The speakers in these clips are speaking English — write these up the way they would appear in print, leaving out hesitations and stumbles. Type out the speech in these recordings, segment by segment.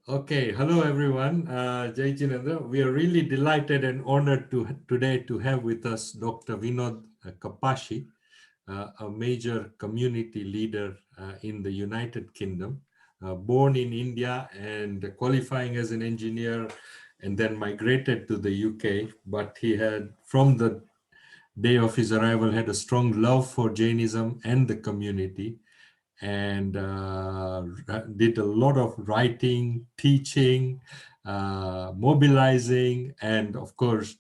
Okay, hello everyone. Jai Jinendra. We are really delighted and honored today to have with us Dr. Vinod Kapashi, a major community leader in the United Kingdom, born in India and qualifying as an engineer, and then migrated to the UK. But he had, from the day of his arrival, had a strong love for Jainism and the community, and did a lot of writing, teaching, mobilizing, and of course,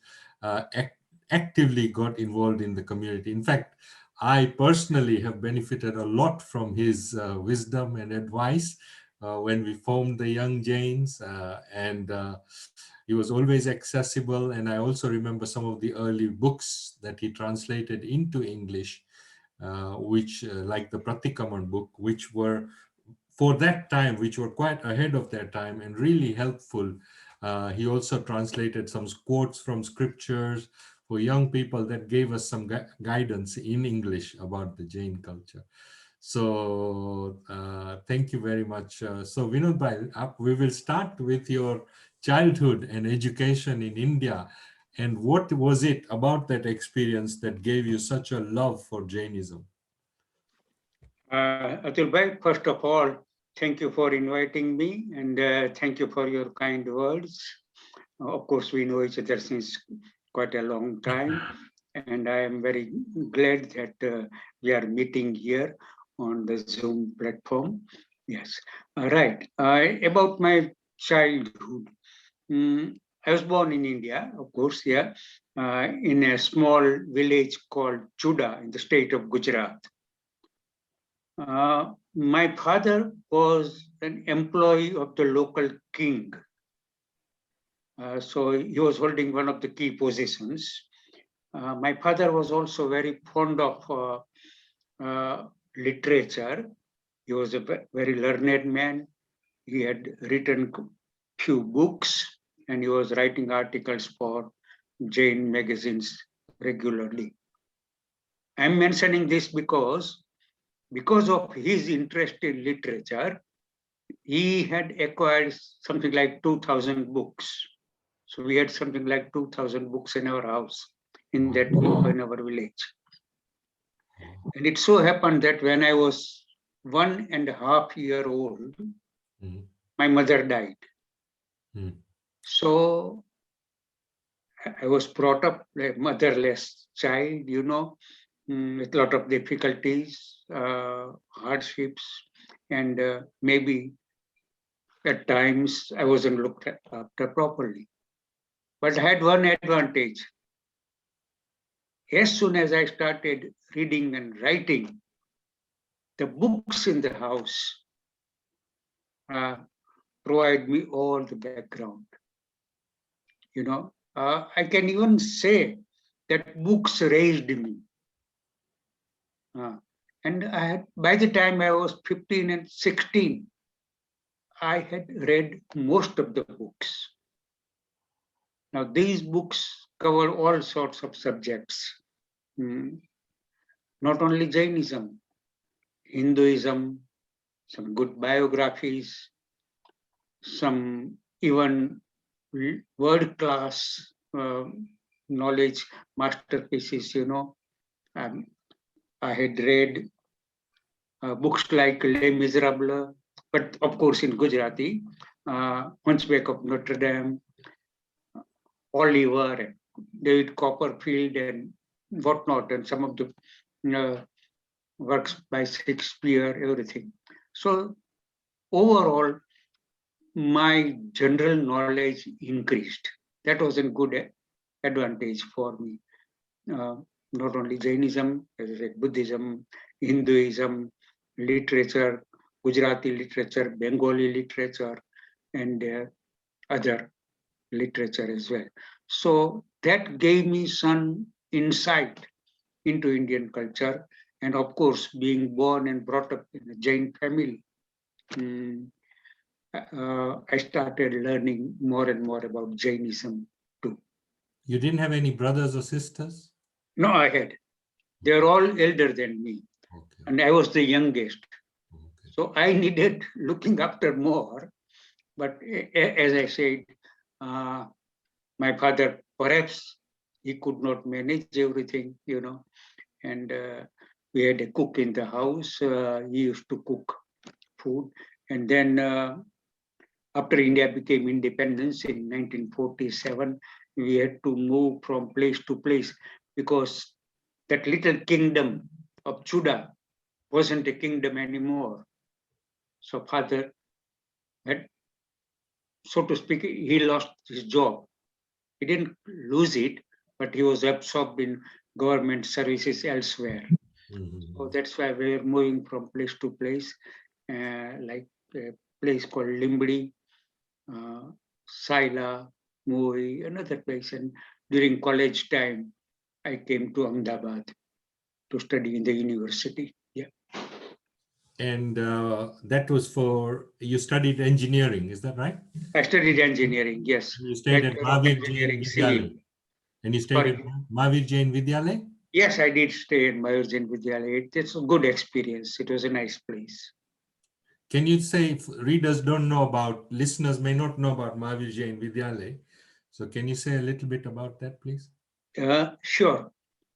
actively got involved in the community. In fact, I personally have benefited a lot from his wisdom and advice when we formed the Young Jains, and he was always accessible. And I also remember some of the early books that he translated into English, which like the Pratikaman book, which were for that time, which were quite ahead of their time and really helpful. He also translated some quotes from scriptures for young people that gave us some guidance in English about the Jain culture. So thank you very much. So Vinod Bhai, we will start with your childhood and education in India. And what was it about that experience that gave you such a love for Jainism? Atul Bhai, first of all, thank you for inviting me and thank you for your kind words. Of course, we know each other since quite a long time, and I am very glad that we are meeting here on the Zoom platform. Yes, right. About my childhood, I was born in India, of course, yeah, in a small village called Chuda in the state of Gujarat. My father was an employee of the local king. So he was holding one of the key positions. My father was also very fond of literature. He was a very learned man. He had written few books and he was writing articles for Jain magazines regularly. I'm mentioning this because of his interest in literature, he had acquired something like 2,000 books. So we had something like 2,000 books in our house, in our village. And it so happened that when I was 1.5 years old, my mother died. So I was brought up a motherless child, with a lot of difficulties, hardships, and maybe at times I wasn't looked after properly. But I had one advantage. As soon as I started reading and writing, the books in the house provide me all the background. I can even say that books raised me. And by the time I was 15 and 16, I had read most of the books. Now, these books cover all sorts of subjects, not only Jainism, Hinduism, some good biographies, some even world-class knowledge masterpieces, I had read books like Les Miserables, but of course in Gujarati, Hunchback of Notre Dame, Oliver, David Copperfield, and whatnot, and some of the works by Shakespeare, everything. So overall, my general knowledge increased. That was a good advantage for me. Not only Jainism, as I said, Buddhism, Hinduism, literature, Gujarati literature, Bengali literature, and other literature as well. So that gave me some insight into Indian culture. And of course, being born and brought up in a Jain family, I started learning more and more about Jainism too. You didn't have any brothers or sisters? No, I had. They're all elder than me. And I was the youngest. So I needed looking after more. But as I said, my father, perhaps he could not manage everything, and we had a cook in the house. He used to cook food. And then after India became independence in 1947, we had to move from place to place because that little kingdom of Judah wasn't a kingdom anymore. So father had, so to speak, he lost his job. He didn't lose it, but he was absorbed in government services elsewhere. So that's why we're moving from place to place, like a place called Limbadi, Saila, Mui, another place. And during college time, I came to Ahmedabad to study in the university. Yeah. And that was for, you studied engineering, is that right? I studied engineering, yes. You stayed at Bachelor of Mahavir Jain Engineering, Civil. Vidyalaya. And you stayed at Sorry. Mahavir Jain Vidyalaya? Yes, I did stay in Mahavir Jain Vidyalaya. It's a good experience. It was a nice place. Can you say, if readers don't know about, listeners may not know about Mahavir Jain Vidyalaya, so can you say a little bit about that, please? Sure.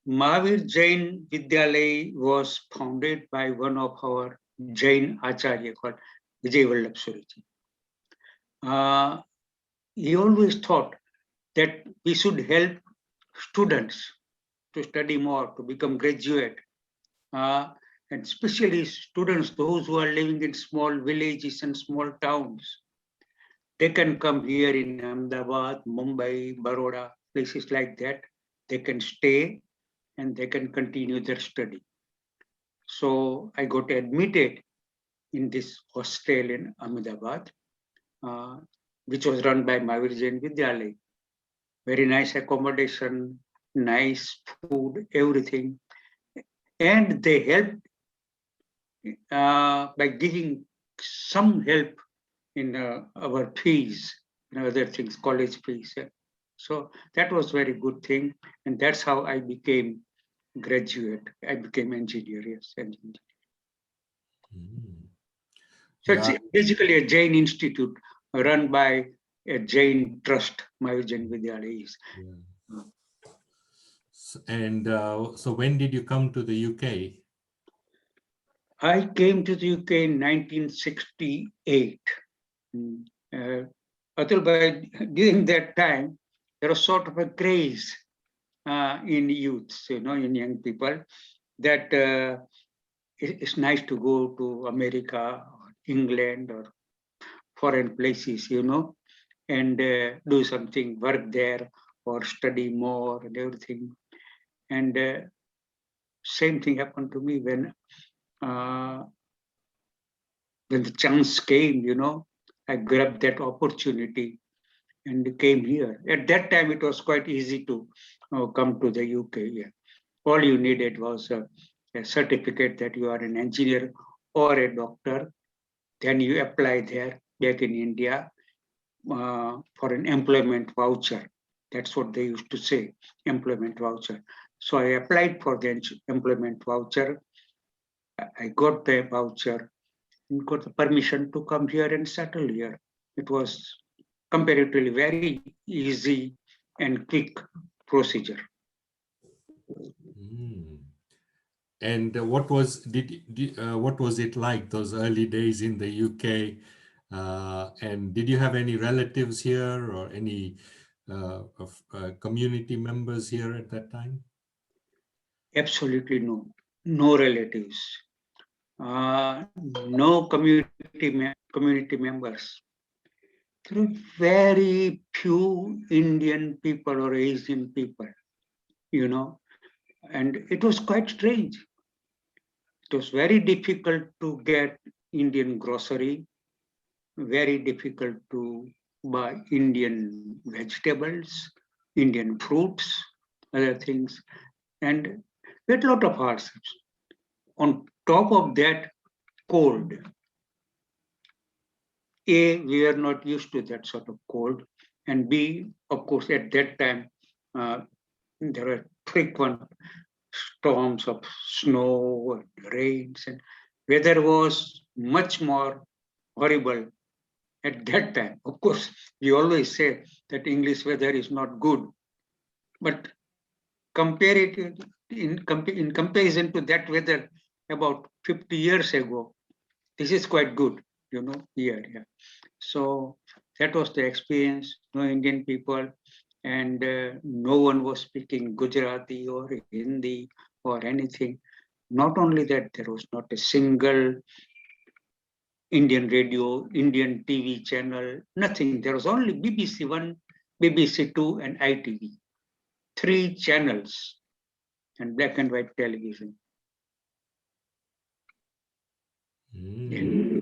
Mahavir Jain Vidyalaya was founded by one of our Jain Acharya called Vijay Vallabh Suryaji. He always thought that we should help students to study more, to become graduate, and especially students, those who are living in small villages and small towns. They can come here in Ahmedabad, Mumbai, Baroda, places like that. They can stay and they can continue their study. So I got admitted in this hostel in Ahmedabad, uh, which was run by Mahavir Jain Vidyalaya. Very nice accommodation, nice food, everything. And they helped by giving some help in our fees and other things, college fees. So that was very good thing. And that's how I became graduate. I became engineer, yes, engineer. So it's Yeah. basically a Jain institute run by a Jain trust, Mahavir Jain Vidyalaya is. Yeah. And so when did you come to the UK? I came to the UK in 1968. Uh, Atul, during that time, there was sort of a craze in youths, in young people, that it's nice to go to America, or England, or foreign places, and do something, work there, or study more and everything. And same thing happened to me uh, when the chance came, I grabbed that opportunity and came here. At that time, it was quite easy to come to the UK. Yeah. All you needed was a certificate that you are an engineer or a doctor. Then you apply there back in India for an employment voucher. That's what they used to say, employment voucher. So I applied for the employment voucher. I got the voucher and got the permission to come here and settle here. It was comparatively very easy and quick procedure. Mm. And what was it like those early days in the UK? And did you have any relatives here or any community members here at that time? Absolutely no. No relatives. No community members. There are very few Indian people or Asian people, you know, and it was quite strange. It was very difficult to get Indian grocery, very difficult to buy Indian vegetables, Indian fruits, other things, and we had a lot of hardships. On top of that, cold. A, we are not used to that sort of cold, and B, of course, at that time, uh, there were frequent storms of snow and rains, and weather was much more horrible at that time. Of course, we always say that English weather is not good, but compare it in comparison to that weather about 50 years ago, this is quite good, here. Yeah. So that was the experience. No Indian people, and no one was speaking Gujarati or Hindi or anything. Not only that, there was not a single Indian radio, Indian TV channel, nothing. There was only BBC One, BBC Two, and ITV. Three channels and black and white television. Mm.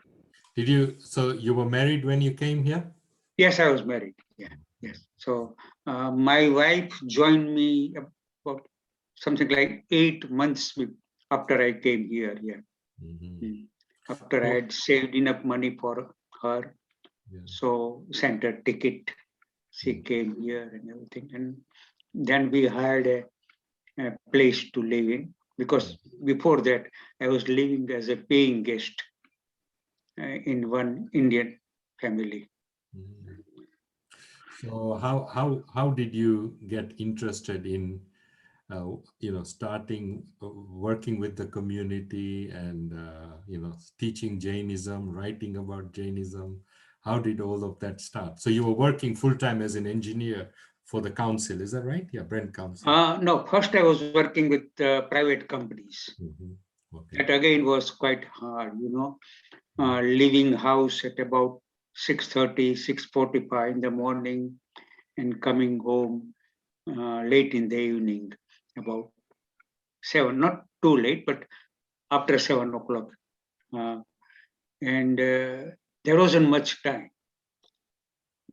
So you were married when you came here? Yes, I was married. Yeah, yes. So my wife joined me about something like 8 months after I came here. Yeah. Mm-hmm. After I had saved enough money for her, Yeah. so sent her ticket. She came here and everything, and then we hired a place to live in, because before that I was living as a paying guest in one Indian family. Mm. So how did you get interested in starting working with the community and teaching Jainism, writing about Jainism? How did all of that start? So you were working full time as an engineer for the council, is that right? Yeah, Brent Council. No, first I was working with private companies. Mm-hmm. Okay. That again was quite hard, leaving house at about 6:30, 6:45 in the morning and coming home late in the evening, about 7, not too late, but after 7 o'clock. Uh, and there wasn't much time.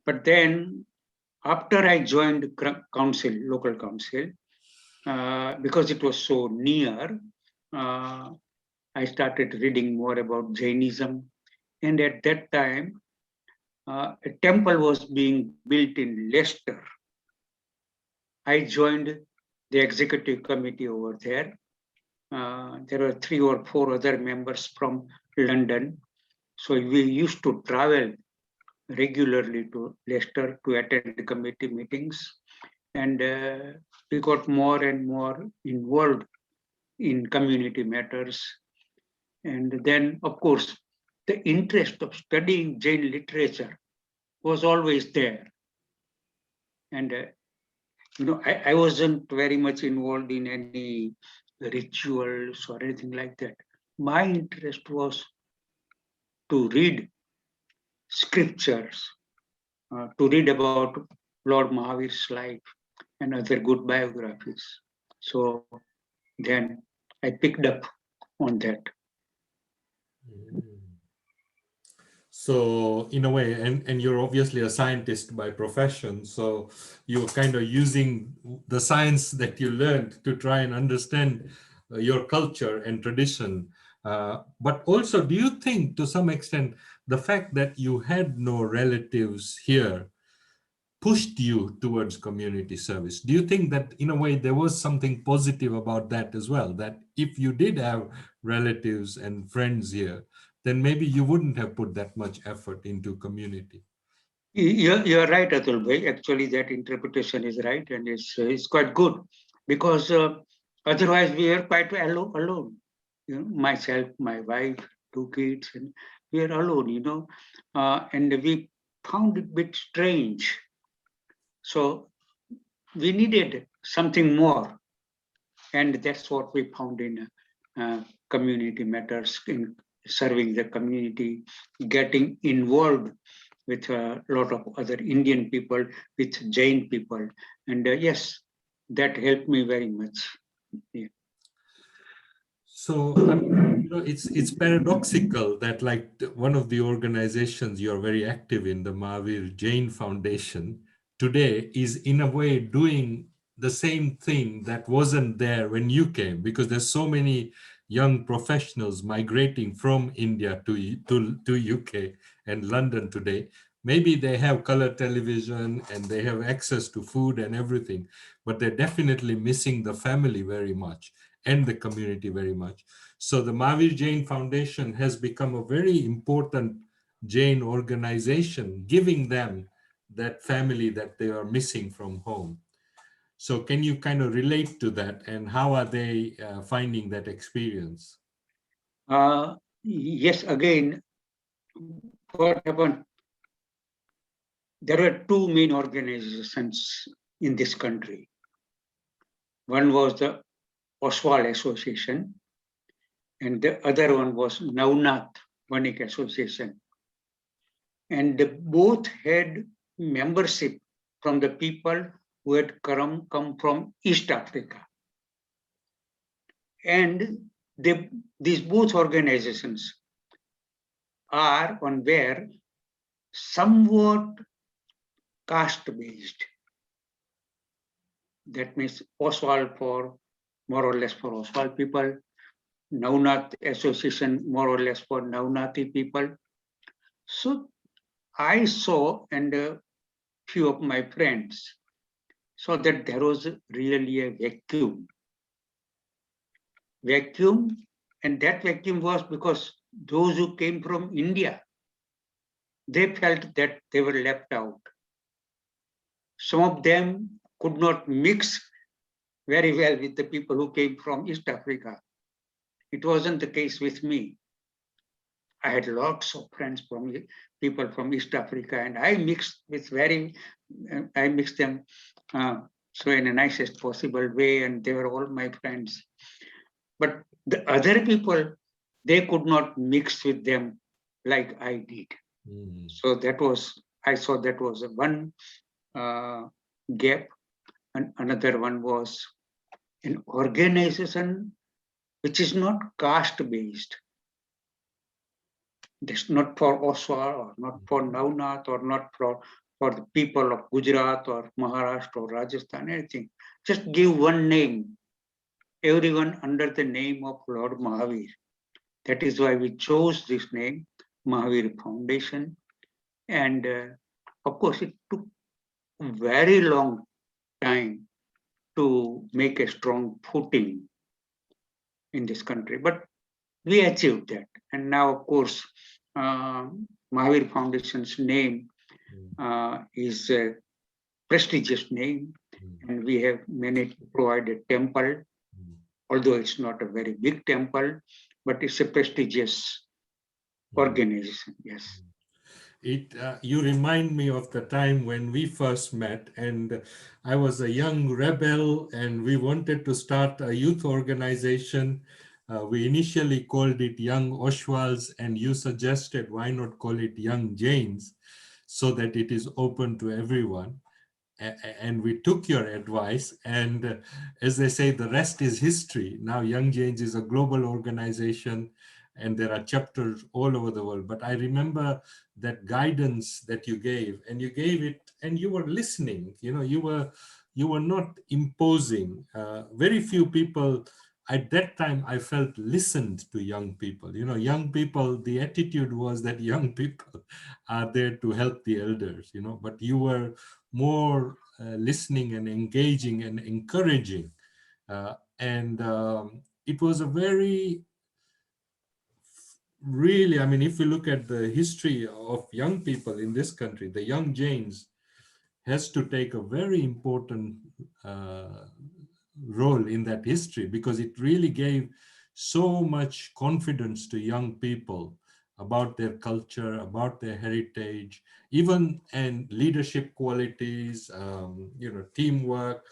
But then after I joined council, local council, because it was so near, uh, I started reading more about Jainism. And at that time, a temple was being built in Leicester. I joined the executive committee over there. There were 3 or 4 other members from London. So we used to travel regularly to Leicester to attend committee meetings. And we got more and more involved in community matters. And then, of course, the interest of studying Jain literature was always there. And, I wasn't very much involved in any rituals or anything like that. My interest was to read scriptures, to read about Lord Mahavir's life and other good biographies. So then I picked up on that. Mm. So in a way, and you're obviously a scientist by profession, so you're kind of using the science that you learned to try and understand your culture and tradition. But also, do you think to some extent the fact that you had no relatives here pushed you towards community service? Do you think that in a way there was something positive about that as well? That if you did have relatives and friends here, then maybe you wouldn't have put that much effort into community. You're right, Atul Bhai. Actually, that interpretation is right, and it's quite good, because otherwise we are quite alone. Myself, my wife, 2 kids, and we are alone. And we found it a bit strange. So we needed something more, and that's what we found in community matters, in serving the community, getting involved with a lot of other Indian people, with Jain people. And yes, that helped me very much. Yeah. So, it's paradoxical that like one of the organizations you're very active in, the Mahavir Jain Foundation, today is in a way doing the same thing that wasn't there when you came, because there's so many young professionals migrating from India to UK and London today. Maybe they have color television and they have access to food and everything, but they're definitely missing the family very much and the community very much. So the Mahavir Jain Foundation has become a very important Jain organization, giving them that family that they are missing from home. So can you kind of relate to that, and how are they finding that experience? Yes, again, what happened? There were two main organizations in this country. One was the Oswald Association, and the other one was Navnath Vanik Association. And they both had membership from the people who had come from East Africa. And these both organizations are on where somewhat caste-based. That means Oswald for more or less for Oswald people, Navnath Association more or less for Navnathi people. So I saw, and a few of my friends saw that there was really a vacuum, and that vacuum was because those who came from India, they felt that they were left out. Some of them could not mix very well with the people who came from East Africa. It wasn't the case with me. I had lots of friends from people from East Africa, and I mixed I mixed them so in the nicest possible way, and they were all my friends. But the other people, they could not mix with them like I did. Mm. So I saw that was one gap, and another one was an organization which is not caste based. This not for Oswal or not for Navnath or not for the people of Gujarat or Maharashtra or Rajasthan, anything. Just give one name, everyone under the name of Lord Mahavir. That is why we chose this name, Mahavir Foundation. And of course, it took a very long time to make a strong footing in this country. But we achieved that. And now, of course, Mahavir Foundation's name is a prestigious name, and we have managed to provide a temple, although it's not a very big temple, but it's a prestigious organization. Yes. You remind me of the time when we first met, and I was a young rebel, and we wanted to start a youth organization. We initially called it Young Oswalds, and you suggested why not call it Young Jains, so that it is open to everyone. And we took your advice, and as they say, the rest is history. Now Young Jains is a global organization, and there are chapters all over the world. But I remember that guidance that you gave, and you gave it, and you were listening. You were not imposing. Very few people at that time, I felt, listened to young people. Young people, the attitude was that young people are there to help the elders. But you were more listening and engaging and encouraging. And it was a very, really, I mean, if you look at the history of young people in this country, the young Jains has to take a very important uh, role in that history, because it really gave so much confidence to young people about their culture, about their heritage, even and leadership qualities, teamwork,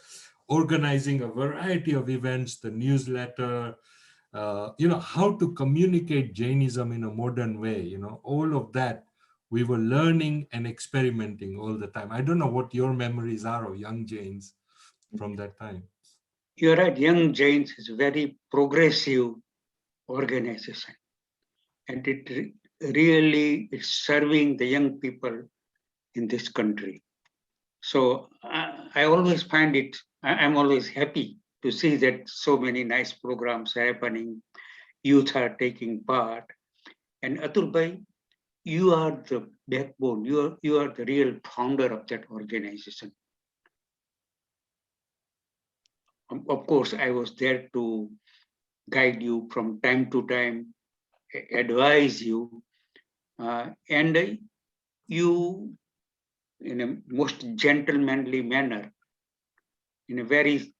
organizing a variety of events, the newsletter, how to communicate Jainism in a modern way, all of that we were learning and experimenting all the time. I don't know what your memories are of young Jains from that time. You're right, Young Jains is a very progressive organization, and it really is serving the young people in this country. So I always find it, I'm always happy to see that so many nice programs are happening, youth are taking part. And Atul Bhai, you are the backbone, you are the real founder of that organization. Of course, I was there to guide you from time to time, advise you, And you, in a most gentlemanly manner, in a very,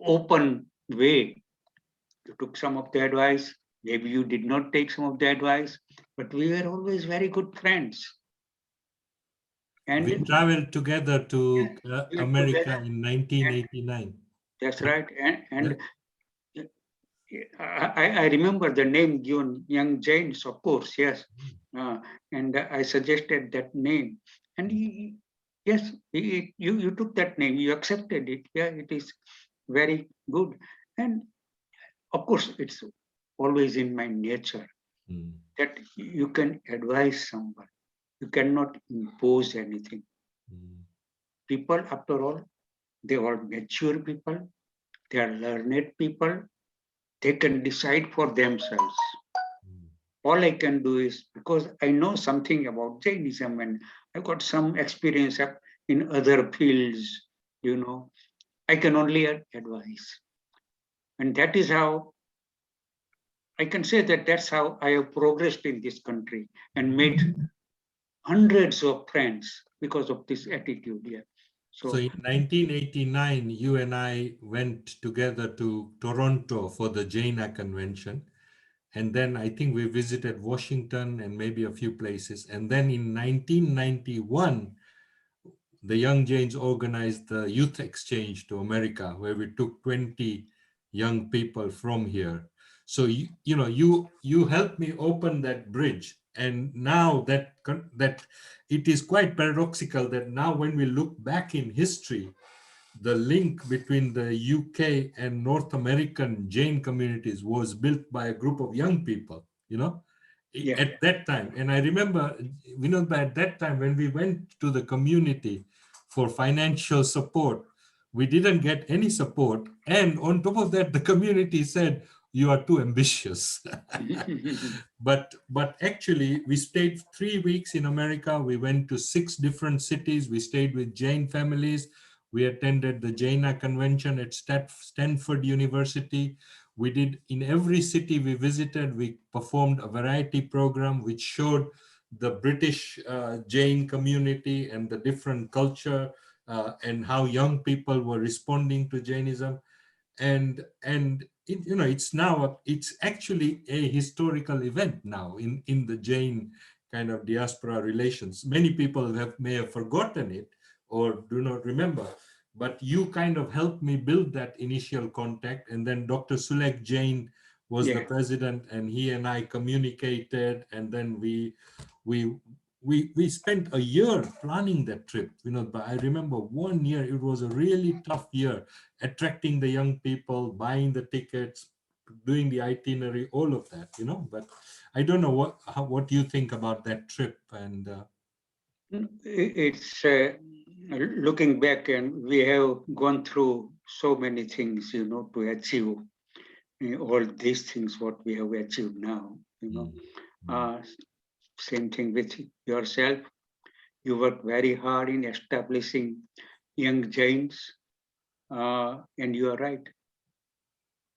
open way, you took some of the advice. Maybe you did not take some of the advice, but we were always very good friends. We And traveled together yeah, to we are America together. in And 1989. that's Yeah, right. And, yeah. and I remember the name given, Young Jains, of course, yes. Uh, and I suggested that name. And yes, you took that name, you accepted it. Yeah, it is very good. And of course, it's always in my nature Mm, that you can advise someone, you cannot impose anything. mm, People, after all, they are mature people, they are learned people, they can decide for themselves. mm, All I can do is, because I know something about Jainism and I've got some experience in other fields, I can only advise. And that is how I can say that that's how I have progressed in this country and mm. made hundreds of friends because of this attitude here. So So, in 1989, you and I went together to Toronto for the Jaina Convention. And then I think we visited Washington and maybe a few places. And then in 1991, the Young Jains organized the youth exchange to America, where we took 20 young people from here. So you helped me open that bridge, and now that it is quite paradoxical that now when we look back in history, the link between the UK and North American Jain communities was built by a group of young people, yeah. at that time. And I remember, at that time when we went to the community for financial support, we didn't get any support. And on top of that, the community said, "You are too ambitious." But actually, we stayed 3 weeks in America. We went to 6 different cities. We stayed with Jain families. We attended the Jaina convention at Stanford University. We did, in every city we visited, we performed a variety program which showed the British Jain community and the different culture, and how young people were responding to Jainism. And it's actually a historical event now in the Jain kind of diaspora relations. Many people may have forgotten it or do not remember, but you kind of helped me build that initial contact. And then Dr. Sulek Jain was the Yeah. president, and he and I communicated, and then we we spent a year planning that trip. But I remember one year, it was a really tough year, attracting the young people, buying the tickets, doing the itinerary, all of that. But I don't know what you think about that trip. And It's looking back, and we have gone through so many things, to achieve all these things, what we have achieved now. mm, mm, Uh, Same thing with yourself. You work very hard in establishing young giants, and you are right.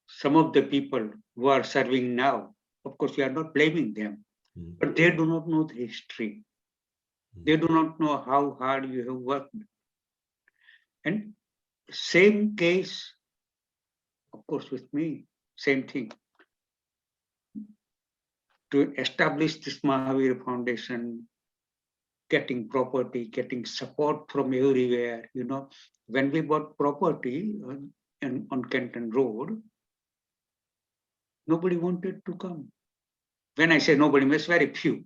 Some of the people who are serving now, of course, we are not blaming them, mm, but they do not know the history. mm. They do not know how hard you have worked. And same case, of course, with me, same thing. To establish this Mahavir Foundation, getting property, getting support from everywhere. When we bought property on Kenton Road, nobody wanted to come. When I say nobody, it's very few,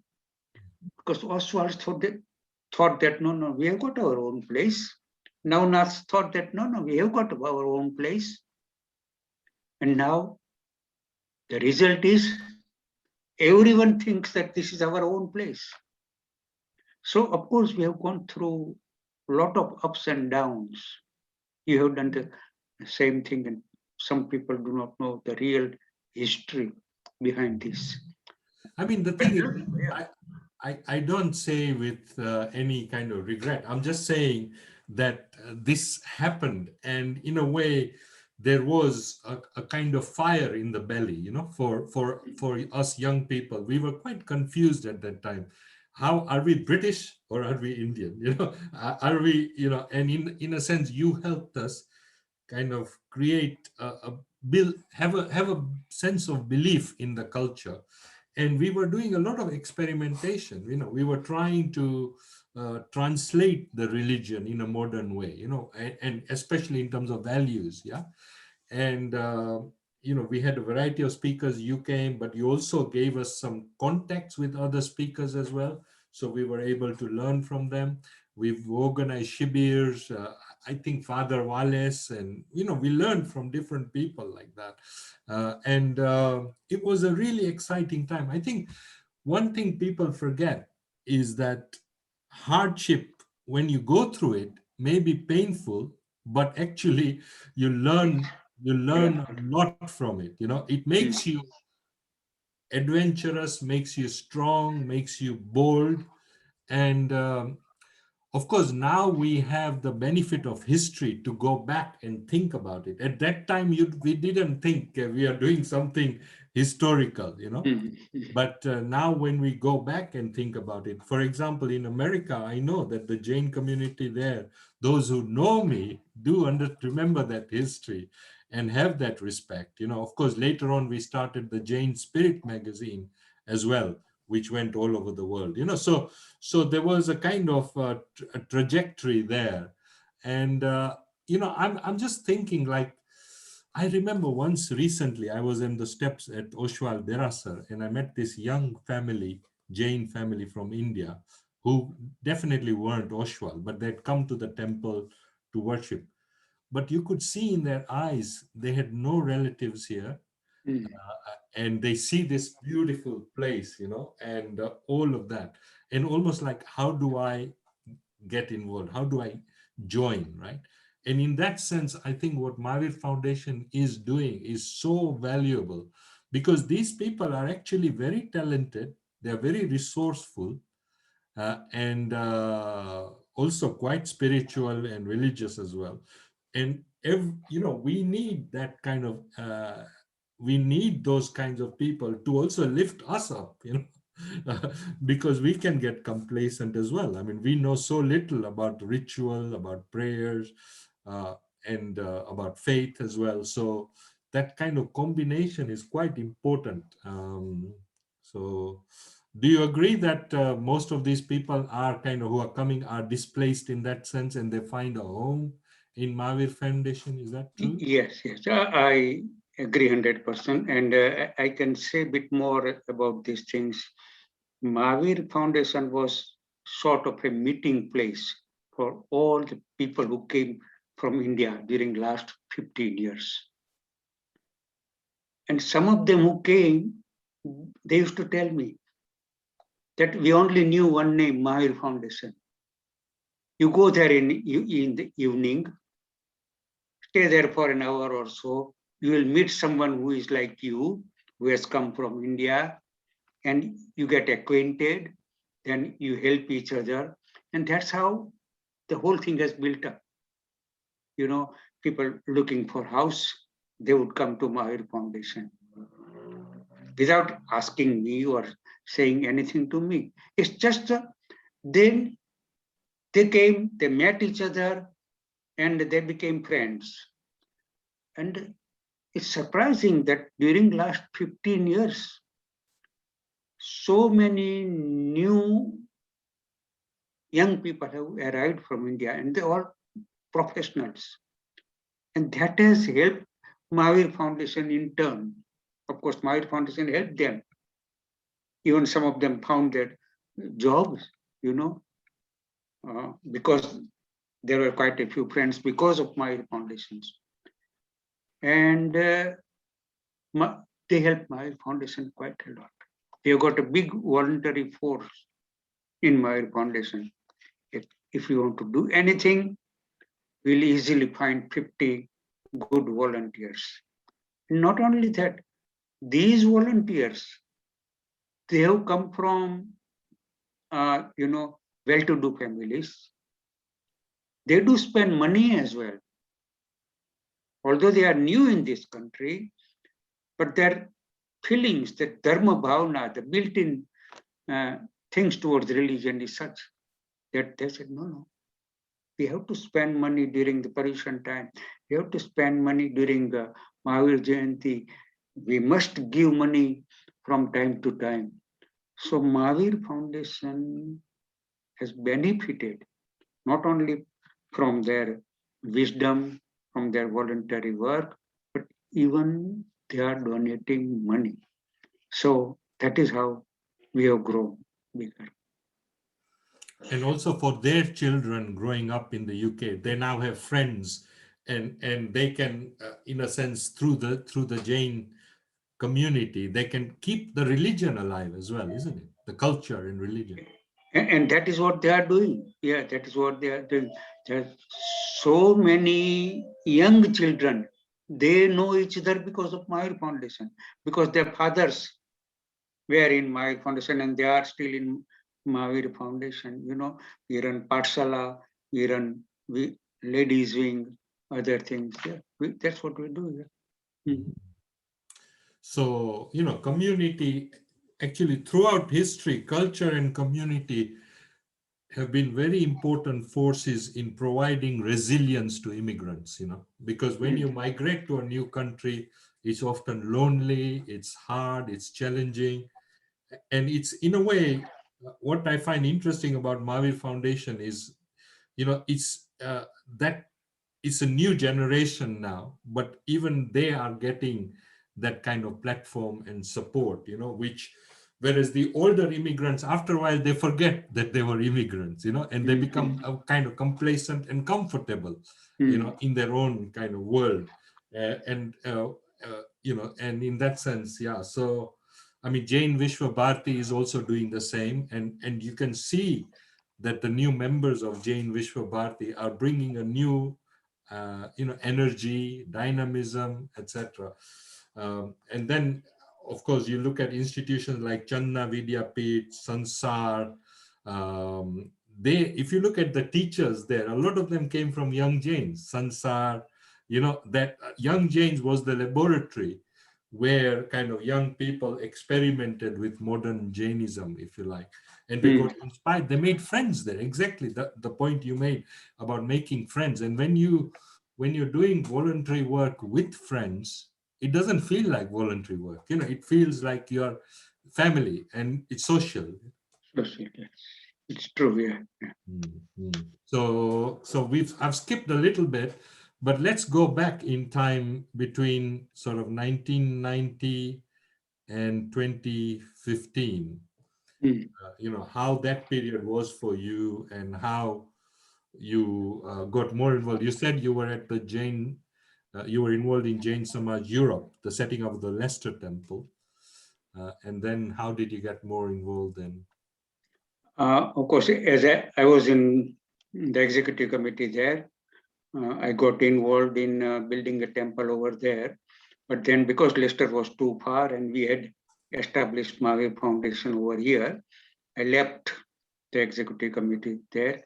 because Oswald thought that no, we have got our own place. Now Nath thought that no, we have got our own place. And now the result is everyone thinks that this is our own place. So of course we have gone through a lot of ups and downs. You have done the same thing, and some people do not know the real history behind this. I mean, the But thing is, yeah, I don't say with any kind of regret. I'm just saying that this happened, and in a way, there was a kind of fire in the belly, for us young people. We were quite confused at that time. How are we British or are we Indian? Are we, and in a sense, you helped us kind of create a build have a sense of belief in the culture. And we were doing a lot of experimentation. We were trying to translate the religion in a modern way, and especially in terms of values. Yeah. And we had a variety of speakers. You came, but you also gave us some contacts with other speakers as well, so we were able to learn from them. We've organized shibirs, I think Father Wallace, and we learned from different people like that. And it was a really exciting time. I think one thing people forget is that hardship, when you go through it, may be painful, but actually you learn you Yeah. learn a lot from it. It makes you adventurous, makes you strong, makes you bold. And of course, now we have the benefit of history to go back and think about it. At that time, we didn't think we are doing something historical. Mhm. But now when we go back and think about it, for example, in America, I know that the Jain community there, those who know me do remember that history and have that respect. Of course, later on, we started the Jain Spirit magazine as well, which went all over the world. So there was a kind of a trajectory there. And, I'm just thinking, like, I remember once recently, I was in the steps at Oshwal Derasar, and I met this young family, Jain family from India, who definitely weren't Oshwal, but they'd come to the temple to worship. But you could see in their eyes, they had no relatives here, Mhm. and they see this beautiful place, and all of that. And almost like, how do I get involved? How do I join, right? And in that sense, I think what Mahavir Foundation is doing is so valuable, because these people are actually very talented, they're very resourceful, and also quite spiritual and religious as well. And we need that kind of we need those kinds of people to also lift us up, because we can get complacent as well. I mean, we know so little about ritual, about prayers, uh, and about faith as well. So that kind of combination is quite important. So do you agree that most of these people are kind of who are coming are displaced in that sense, and they find a home in Mahavir Foundation? Is that true? Yes, yes, I agree 100%. And I can say a bit more about these things. Mahavir Foundation was sort of a meeting place for all the people who came from India during last 15 years. And some of them who came, they used to tell me that we only knew one name, Mahavir Foundation. You go there in the evening, stay there for an hour or so. You will meet someone who is like you, who has come from India, and you get acquainted, then you help each other. And that's how the whole thing has built up. People looking for house, they would come to Mahavir Foundation without asking me or saying anything to me. It's just then they came, they met each other, and they became friends. And it's surprising that during last 15 years, so many new young people have arrived from India, and they're all professionals. And that has helped Mahavir Foundation in turn. Of course, Mahavir Foundation helped them. Even some of them found their jobs, because there were quite a few friends because of Mahavir Foundations. And they helped Mahavir Foundation quite a lot. We have got a big voluntary force in Mahavir Foundation. If you want to do anything, we'll easily find 50 good volunteers. Not only that, these volunteers, they have come from, well-to-do families. They do spend money as well. although they are new in this country, but their feelings, the dharma bhavana, the built-in things towards religion is such that they said, no, we have to spend money during the Paryushan time. We have to spend money during the Mahavir Jayanti. We must give money from time to time. So Mahavir Foundation has benefited not only from their wisdom, from their voluntary work, but even they are donating money. So that is how we have grown bigger. And also for their children growing up in the UK, they now have friends, and they can, in a sense, through the Jain community, they can keep the religion alive as well, isn't it? The culture and religion. And that is what they are doing. Yeah, that is what they are doing. There are so many young children. They know each other because of Mahavir Foundation, because their fathers were in Mahavir Foundation and they are still in Mahavir Foundation. We run Patshala, we run ladies wing, other things. Yeah, that's what we do. Yeah. Mm. So, community, actually throughout history, culture and community have been very important forces in providing resilience to immigrants, because when you migrate to a new country, it's often lonely, it's hard, it's challenging. And it's, in a way, what I find interesting about Mahavir Foundation is, it's that it's a new generation now, but even they are getting that kind of platform and support, which, whereas the older immigrants, after a while, they forget that they were immigrants, and they become a kind of complacent and comfortable, in their own kind of world. And in that sense, yeah. So, I mean, Jain Vishwa Bharati is also doing the same, and you can see that the new members of Jain Vishwa Bharati are bringing a new, energy, dynamism, etc. And then, of course, you look at institutions like Channa Vidyapit, Sansar. If you look at the teachers there, a lot of them came from young Jains. Sansar, that young Jains was the laboratory where kind of young people experimented with modern Jainism, if you like, and they got inspired. They made friends there. Exactly the point you made about making friends. And when you're doing voluntary work with friends, it doesn't feel like voluntary work. It feels like your family, and it's social. Social, yes. It's true, yeah. So I've skipped a little bit, but let's go back in time between sort of 1990 and 2015. How that period was for you, and how you got more involved. You said you were at the Jain, you were involved in Jain Samaj Europe, the setting of the Leicester Temple. And then how did you get more involved then? Of course, as I was in the executive committee there, I got involved in building a temple over there. But then because Leicester was too far and we had established Mahavir Foundation over here, I left the executive committee there.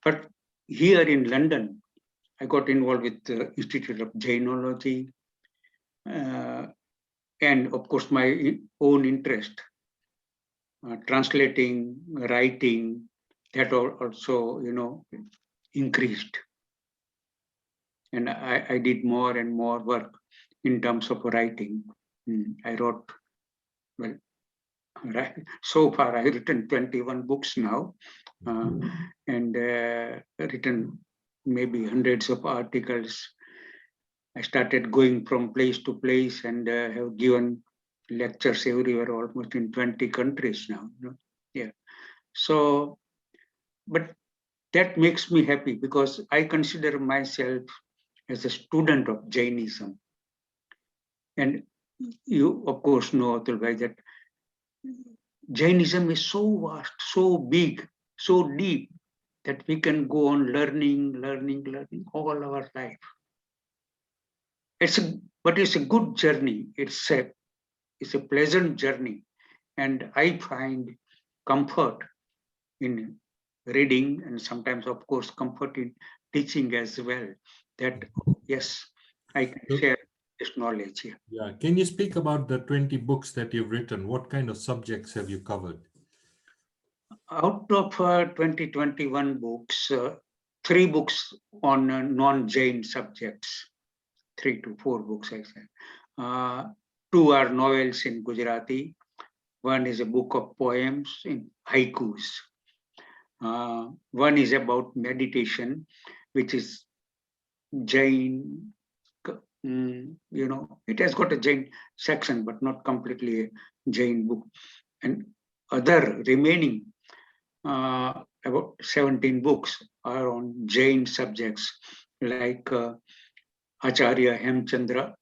But here in London, I got involved with the Institute of Jainology, and of course my own interest, translating, writing, that also, increased. And I did more and more work in terms of writing. I wrote, well, right, so far I've written 21 books now, and written maybe hundreds of articles. I started going from place to place and have given lectures everywhere, almost in 20 countries now. Yeah. So, but that makes me happy because I consider myself as a student of Jainism. And you, of course, know, Atul Bhai, that Jainism is so vast, so big, so deep that we can go on learning all our life. But it's a good journey. It's a pleasant journey. And I find comfort in reading, and sometimes, of course, comfort in teaching as well. That, yes, I can So, share this knowledge here. yeah, can you speak about the 20 books that you've written? What kind of subjects have you covered? Out of 2021 books, 3 books on non-Jain subjects, 3 to 4 books, I said. Uh, 2 are novels in Gujarati. One is a book of poems in haikus. One is about meditation, which is Jain. It has got a Jain section, but not completely a Jain book. And other remaining about 17 books are on Jain subjects, like Acharya Hemchandra,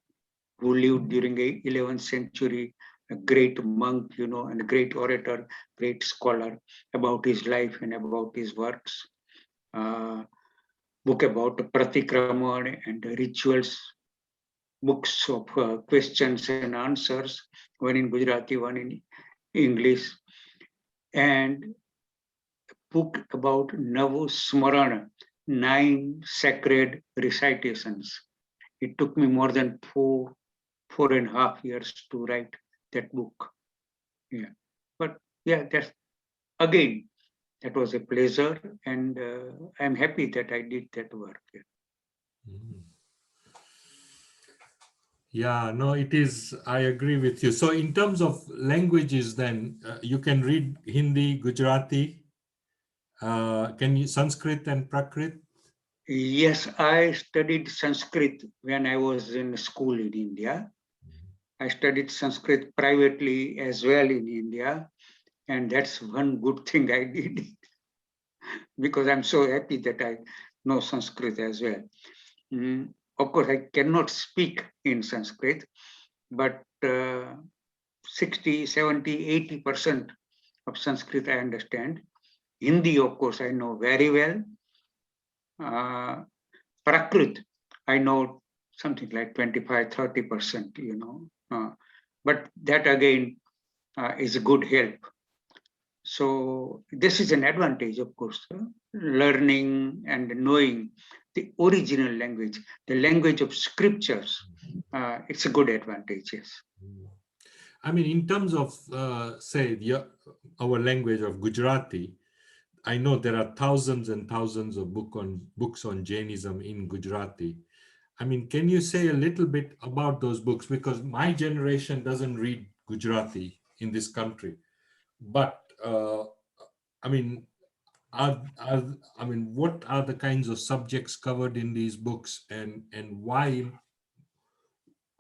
who lived during the 11th century, a great monk, and a great orator, great scholar, about his life and about his works. Uh, Book about Pratikraman and rituals, books of questions and answers, one in Gujarati, one in English, and book about Navasmarana, 9 sacred recitations. It took me more than 4.5 years to write that book. Yeah, but yeah, again, that was a pleasure, and I'm happy that I did that work. Yeah. Mhm. Yeah, no, it is. I agree with you. So, in terms of languages, then you can read Hindi, Gujarati, can you Sanskrit and Prakrit? Yes, I studied Sanskrit when I was in school in India. I studied Sanskrit privately as well in India, and that's one good thing I did because I'm so happy that I know Sanskrit as well. Of course, I cannot speak in Sanskrit, but 60, 70, 80% of Sanskrit I understand. Hindi, of course, I know very well. Uh, Prakrit, I know something like 25, 30%, but that again is a good help. So this is an advantage, of course, learning and knowing the original language, the language of scriptures. It's a good advantage, yes. I mean, in terms of, say, our language of Gujarati, I know there are thousands and thousands of books on Jainism in Gujarati. I mean, can you say a little bit about those books? Because my generation doesn't read Gujarati in this country. But I mean, are I mean, what are the kinds of subjects covered in these books, and why,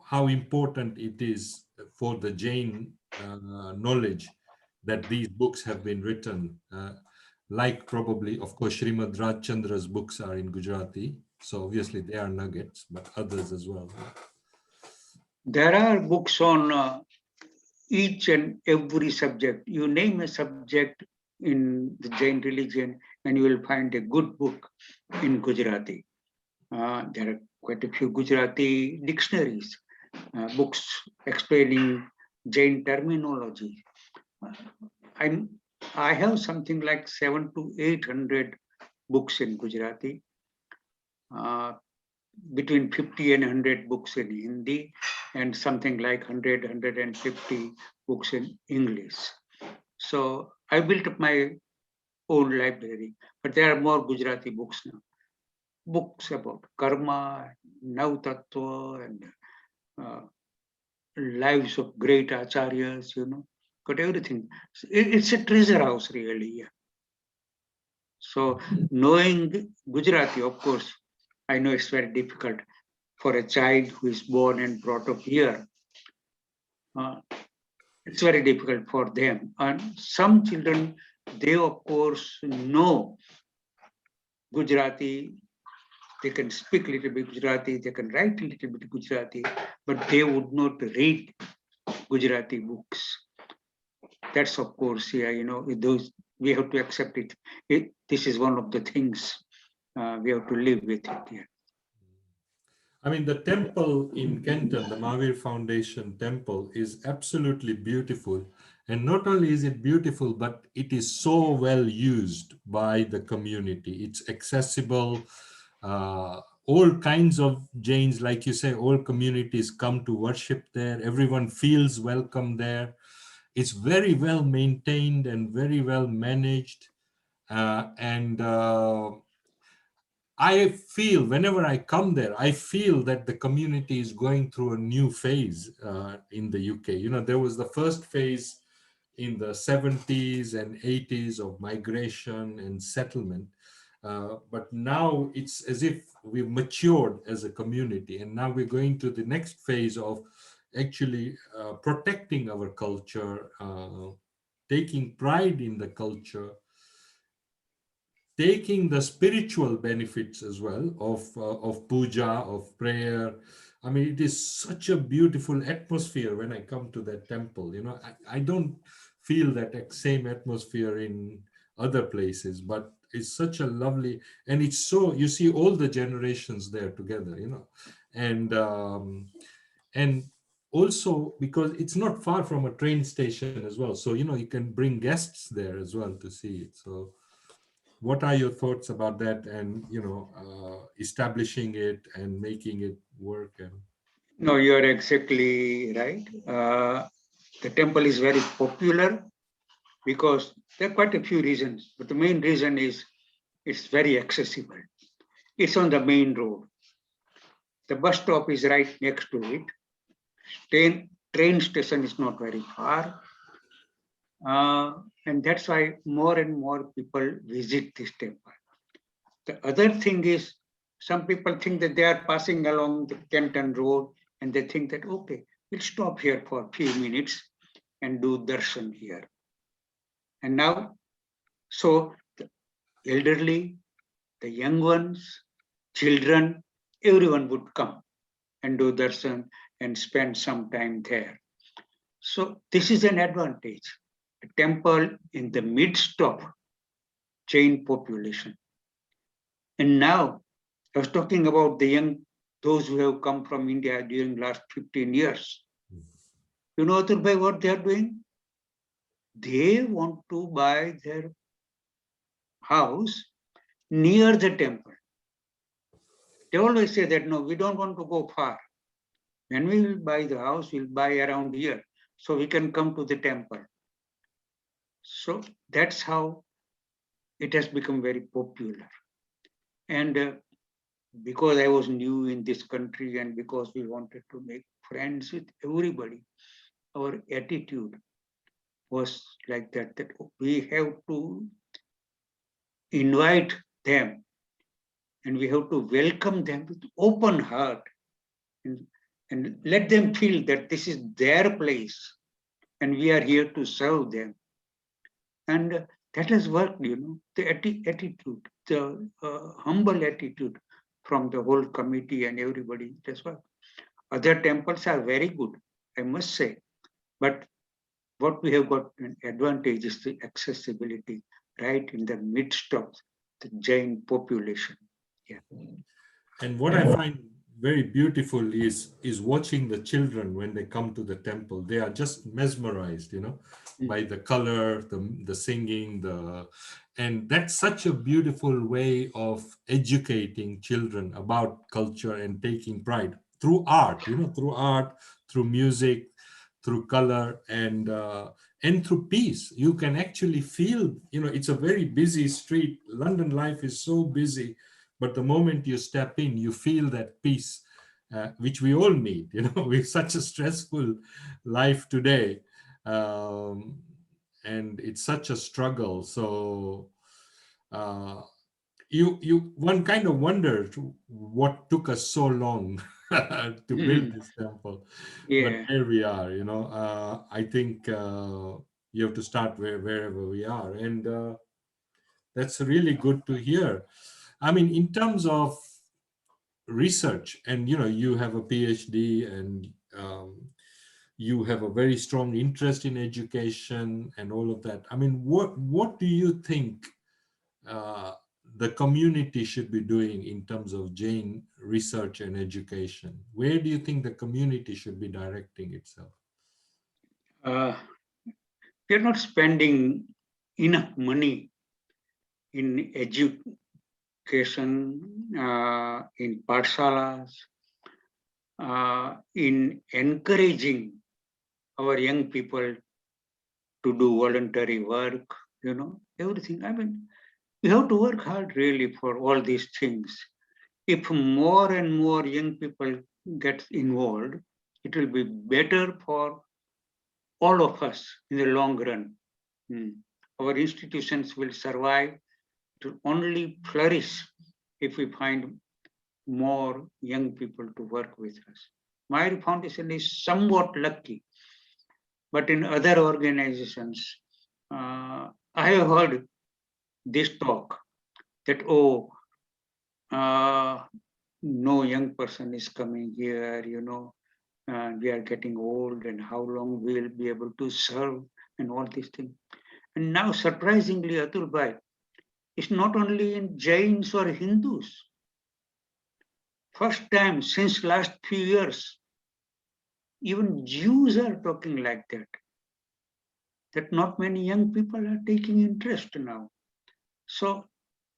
how important it is for the Jain knowledge that these books have been written? Like probably, of course, Srimad Rajchandra's books are in Gujarati, so obviously they are nuggets, but others as well. There are books on each and every subject. You name a subject in the Jain religion, and you will find a good book in Gujarati. There are quite a few Gujarati dictionaries, books explaining Jain terminology. I'm, I have something like 700 to 800 books in Gujarati, uh, between 50 and 100 books in Hindi, and something like 100, 150 books in English. So I built up my own library, but there are more Gujarati books now. Books about karma, Nav Tattva, and uh, lives of great acharyas, got everything. It's a treasure house, really. Yeah. So knowing Gujarati, of course, I know it's very difficult for a child who is born and brought up here. Uh, it's very difficult for them. And some children, they of course know Gujarati, they can speak a little bit Gujarati, they can write a little bit Gujarati, but they would not read Gujarati books. That's of course, yeah, those we have to accept it. This is one of the things we have to live with it. Yeah. I mean, the temple in Kenton, the Mahavir Foundation temple, is absolutely beautiful. And not only is it beautiful, but it is so well used by the community. It's accessible. all kinds of Jains, like you say, all communities come to worship there. Everyone feels welcome there. It's very well maintained and very well managed. And I feel whenever I come there, I feel that the community is going through a new phase in the UK. You know, there was the first phase in the 70s and 80s of migration and settlement. But now it's as if we've matured as a community, and now we're going to the next phase of actually protecting our culture, taking pride in the culture, taking the spiritual benefits as well of puja, of prayer. I mean, it is such a beautiful atmosphere when I come to that temple. You know, I don't feel that same atmosphere in other places, but it's such a lovely, and it's so, you see all the generations there together, you know, and also because it's not far from a train station as well, so you know you can bring guests there as well to see it. So what are your thoughts about that, and you know, establishing it and making it work? And No, you are exactly right. The temple is very popular because there are quite a few reasons, but the main reason is it's very accessible. It's on the main road. The bus stop is right next to it. Train station is not very far. And that's why more and more people visit this temple. The other thing is, some people think that they are passing along the Kenton Road and they think that, okay, we'll stop here for a few minutes and do darshan here. And now, so the elderly, the young ones, children, everyone would come and do darshan and spend some time there. So this is an advantage. A temple in the midst of Jain population. And now I was talking about the young, those who have come from India during last 15 years. You know, Atul Bhai, what they are doing? They want to buy their house near the temple. They always say that, no, we don't want to go far. When we will buy the house, we'll buy around here so we can come to the temple. So that's how it has become very popular. And because I was new in this country and because we wanted to make friends with everybody, our attitude was like that, that we have to invite them and we have to welcome them with open heart and, and let them feel that this is their place and we are here to serve them. And that has worked, you know, the attitude, the humble attitude from the whole committee and everybody as well. Other temples are very good, I must say, but what we have got an advantage is the accessibility right in the midst of the Jain population. Yeah. and what I find very beautiful is watching the children when they come to the temple. They are just mesmerized, you know, Mm. by the color, the singing, the and that's such a beautiful way of educating children about culture and taking pride through art, you know, through art, through music, through color, and through peace. You can actually feel, you know, it's a very busy street. London life is so busy, but the moment you step in, you feel that peace, which we all need. You know, with such a stressful life today, um, and it's such a struggle. So uh, you one kind of wondered what took us so long to build Mm. this temple, but Yeah. here we are. You know, I think you have to start wherever we are, and that's really good to hear. I mean, in terms of research, and you know, you have a PhD, and you have a very strong interest in education and all of that. I mean, what do you think uh, the community should be doing in terms of Jain research and education? Where do you think the community should be directing itself? Uh, we are not spending enough money in education, in pathshalas, in encouraging our young people to do voluntary work, everything. I mean, we have to work hard really for all these things. If more and more young people get involved, it will be better for all of us in the long run. Hmm. Our institutions will survive, to only flourish if we find more young people to work with us. Mahavir Foundation is somewhat lucky, but in other organizations, I have heard this talk that, oh, no young person is coming here, we are getting old and how long we will be able to serve and all these things. And now, surprisingly, Atul Bhai, it's not only in Jains or Hindus. First time since last few years, even Jews are talking like that not many young people are taking interest now. So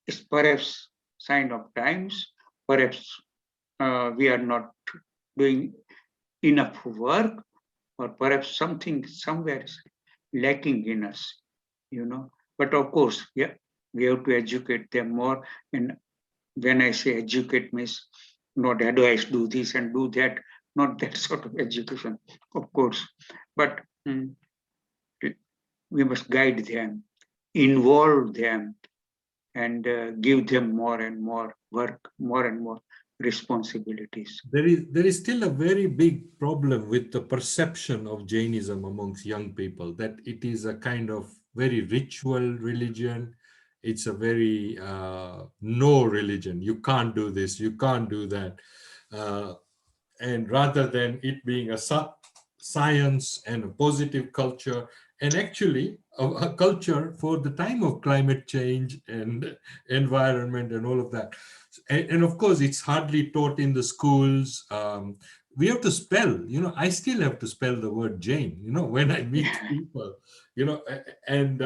it's perhaps sign of times, perhaps we are not doing enough work, or perhaps something somewhere is lacking in us, But of course, yeah, we have to educate them more. And when I say educate means not advice, do this and do that, not that sort of education, of course. But we must guide them, involve them, and give them more and more work, more and more responsibilities. There is still a very big problem with the perception of Jainism amongst young people, that it is a kind of very ritual religion. It's a very no religion. You can't do this, you can't do that. Uh, and rather than it being a science and a positive culture, and actually a culture for the time of climate change and environment and all of that. And of course it's hardly taught in the schools. We have to spell, I still have to spell the word Jain, when I meet people, and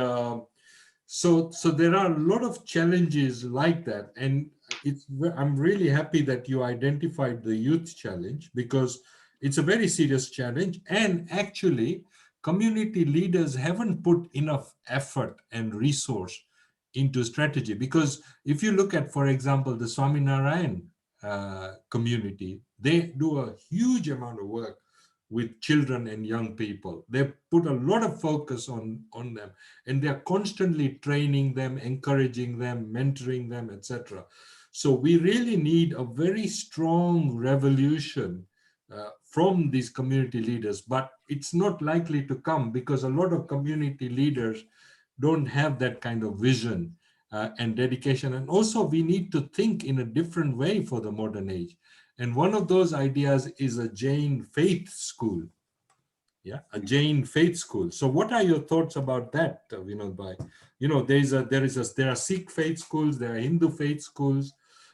so there are a lot of challenges like that. And I'm really happy that you identified the youth challenge, because it's a very serious challenge. And actually community leaders haven't put enough effort and resource into strategy. Because if you look at, for example, the Swaminarayan community, they do a huge amount of work with children and young people. They put a lot of focus on them, and they're constantly training them, encouraging them, mentoring them, etc. So we really need a very strong revolution from these community leaders, but it's not likely to come because a lot of community leaders don't have that kind of vision and dedication. And also we need to think in a different way for the modern age. And one of those ideas is a Jain faith school. Yeah, a Jain faith school. So what are your thoughts about that, Vinod Bhai? There are Sikh faith schools, there are Hindu faith schools.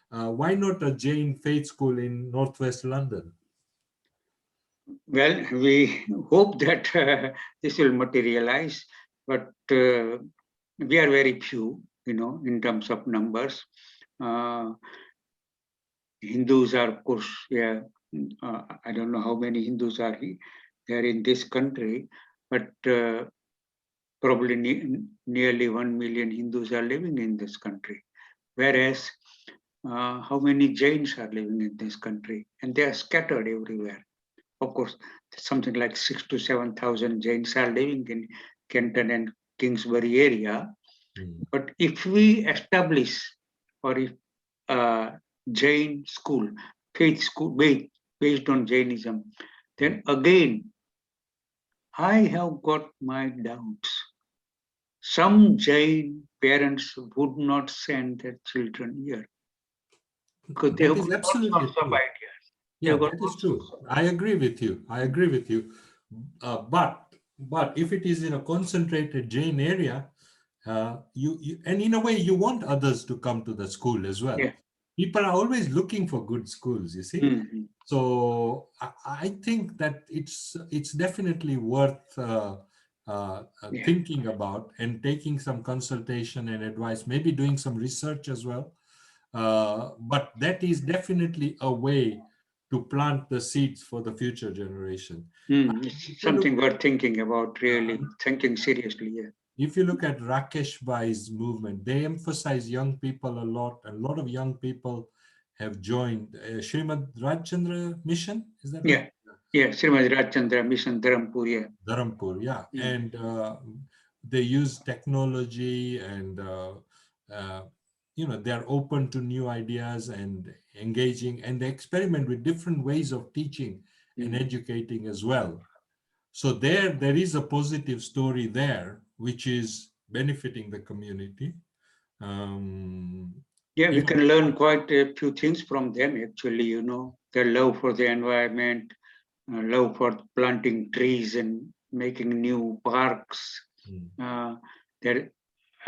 Why not a Jain faith school in Northwest London? Well, we hope that this will materialize, but we are very few, in terms of numbers. Uh, Hindus are, of course, yeah. I don't know how many Hindus are there in this country, but probably nearly 1 million Hindus are living in this country. Whereas, how many Jains are living in this country? And they are scattered everywhere. Of course, something like 6 to 7,000 Jains are living in Kenton and Kingsbury area. But if we establish, or if Jain school, faith school based on Jainism, then again, I have got my doubts. Some Jain parents would not send their children here because they That have is got all absolutely sorts of true. ideas. They Yeah, have got that all is sorts true. of. I agree with you. I agree with you. But if it is in a concentrated Jain area, you and in a way you want others to come to the school as well. Yeah. People are always looking for good schools, you see. Mm-hmm. So I think that it's definitely worth Yeah. thinking about and taking some consultation and advice, maybe doing some research as well. But that is definitely a way to plant the seeds for the future generation. If It's you look something worth thinking about, uh, really thinking seriously. Yeah. if you look at Rakesh Bhai's movement, they emphasize young people a lot, and a lot of young people have joined Srimad Rajchandra Mission. Is that right? Yeah. Yeah. Srimad Rajchandra Mission Dharampur. Yeah. Dharampur, yeah. Mm. And they use technology and, they're open to new ideas and engaging, and they experiment with different ways of teaching and Mm. educating as well. So there is a positive story there, which is benefiting the community. Um, Yeah, we even can learn quite a few things from them, actually, their love for the environment, love for planting trees and making new parks, Mm. uh, their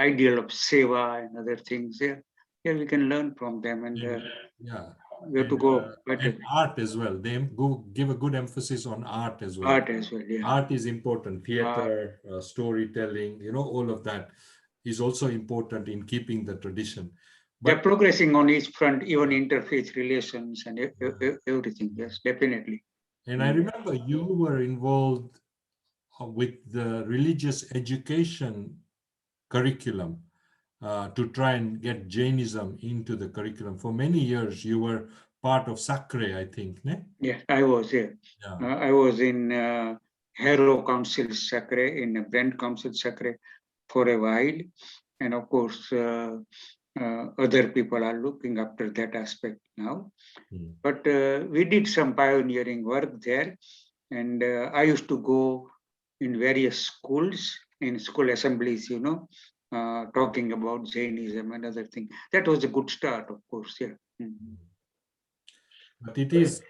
ideal of seva and other things. Yeah, yeah, we can learn from them, and And yeah, we have to go quite and a art as well. They give a good emphasis on art as well. art as well. Yeah, Art is important. art. Theater, storytelling, all of that is also important in keeping the tradition. They're But progressing on each front, even interfaith relations and everything. yeah. Yes, definitely. And I Mm. remember you were involved with the religious education curriculum to try and get Jainism into the curriculum. For many years, you were part of Sakre, I think, ne? Yes, I was here. Yeah. I was in Hero Council Sacre, in Brent Council Sacre for a while. And of course, other people are looking after that aspect now. Mm. But we did some pioneering work there. And I used to go in various schools, in school assemblies, talking about Jainism and other things. That was a good start, of course. Yeah. Mhm. But it is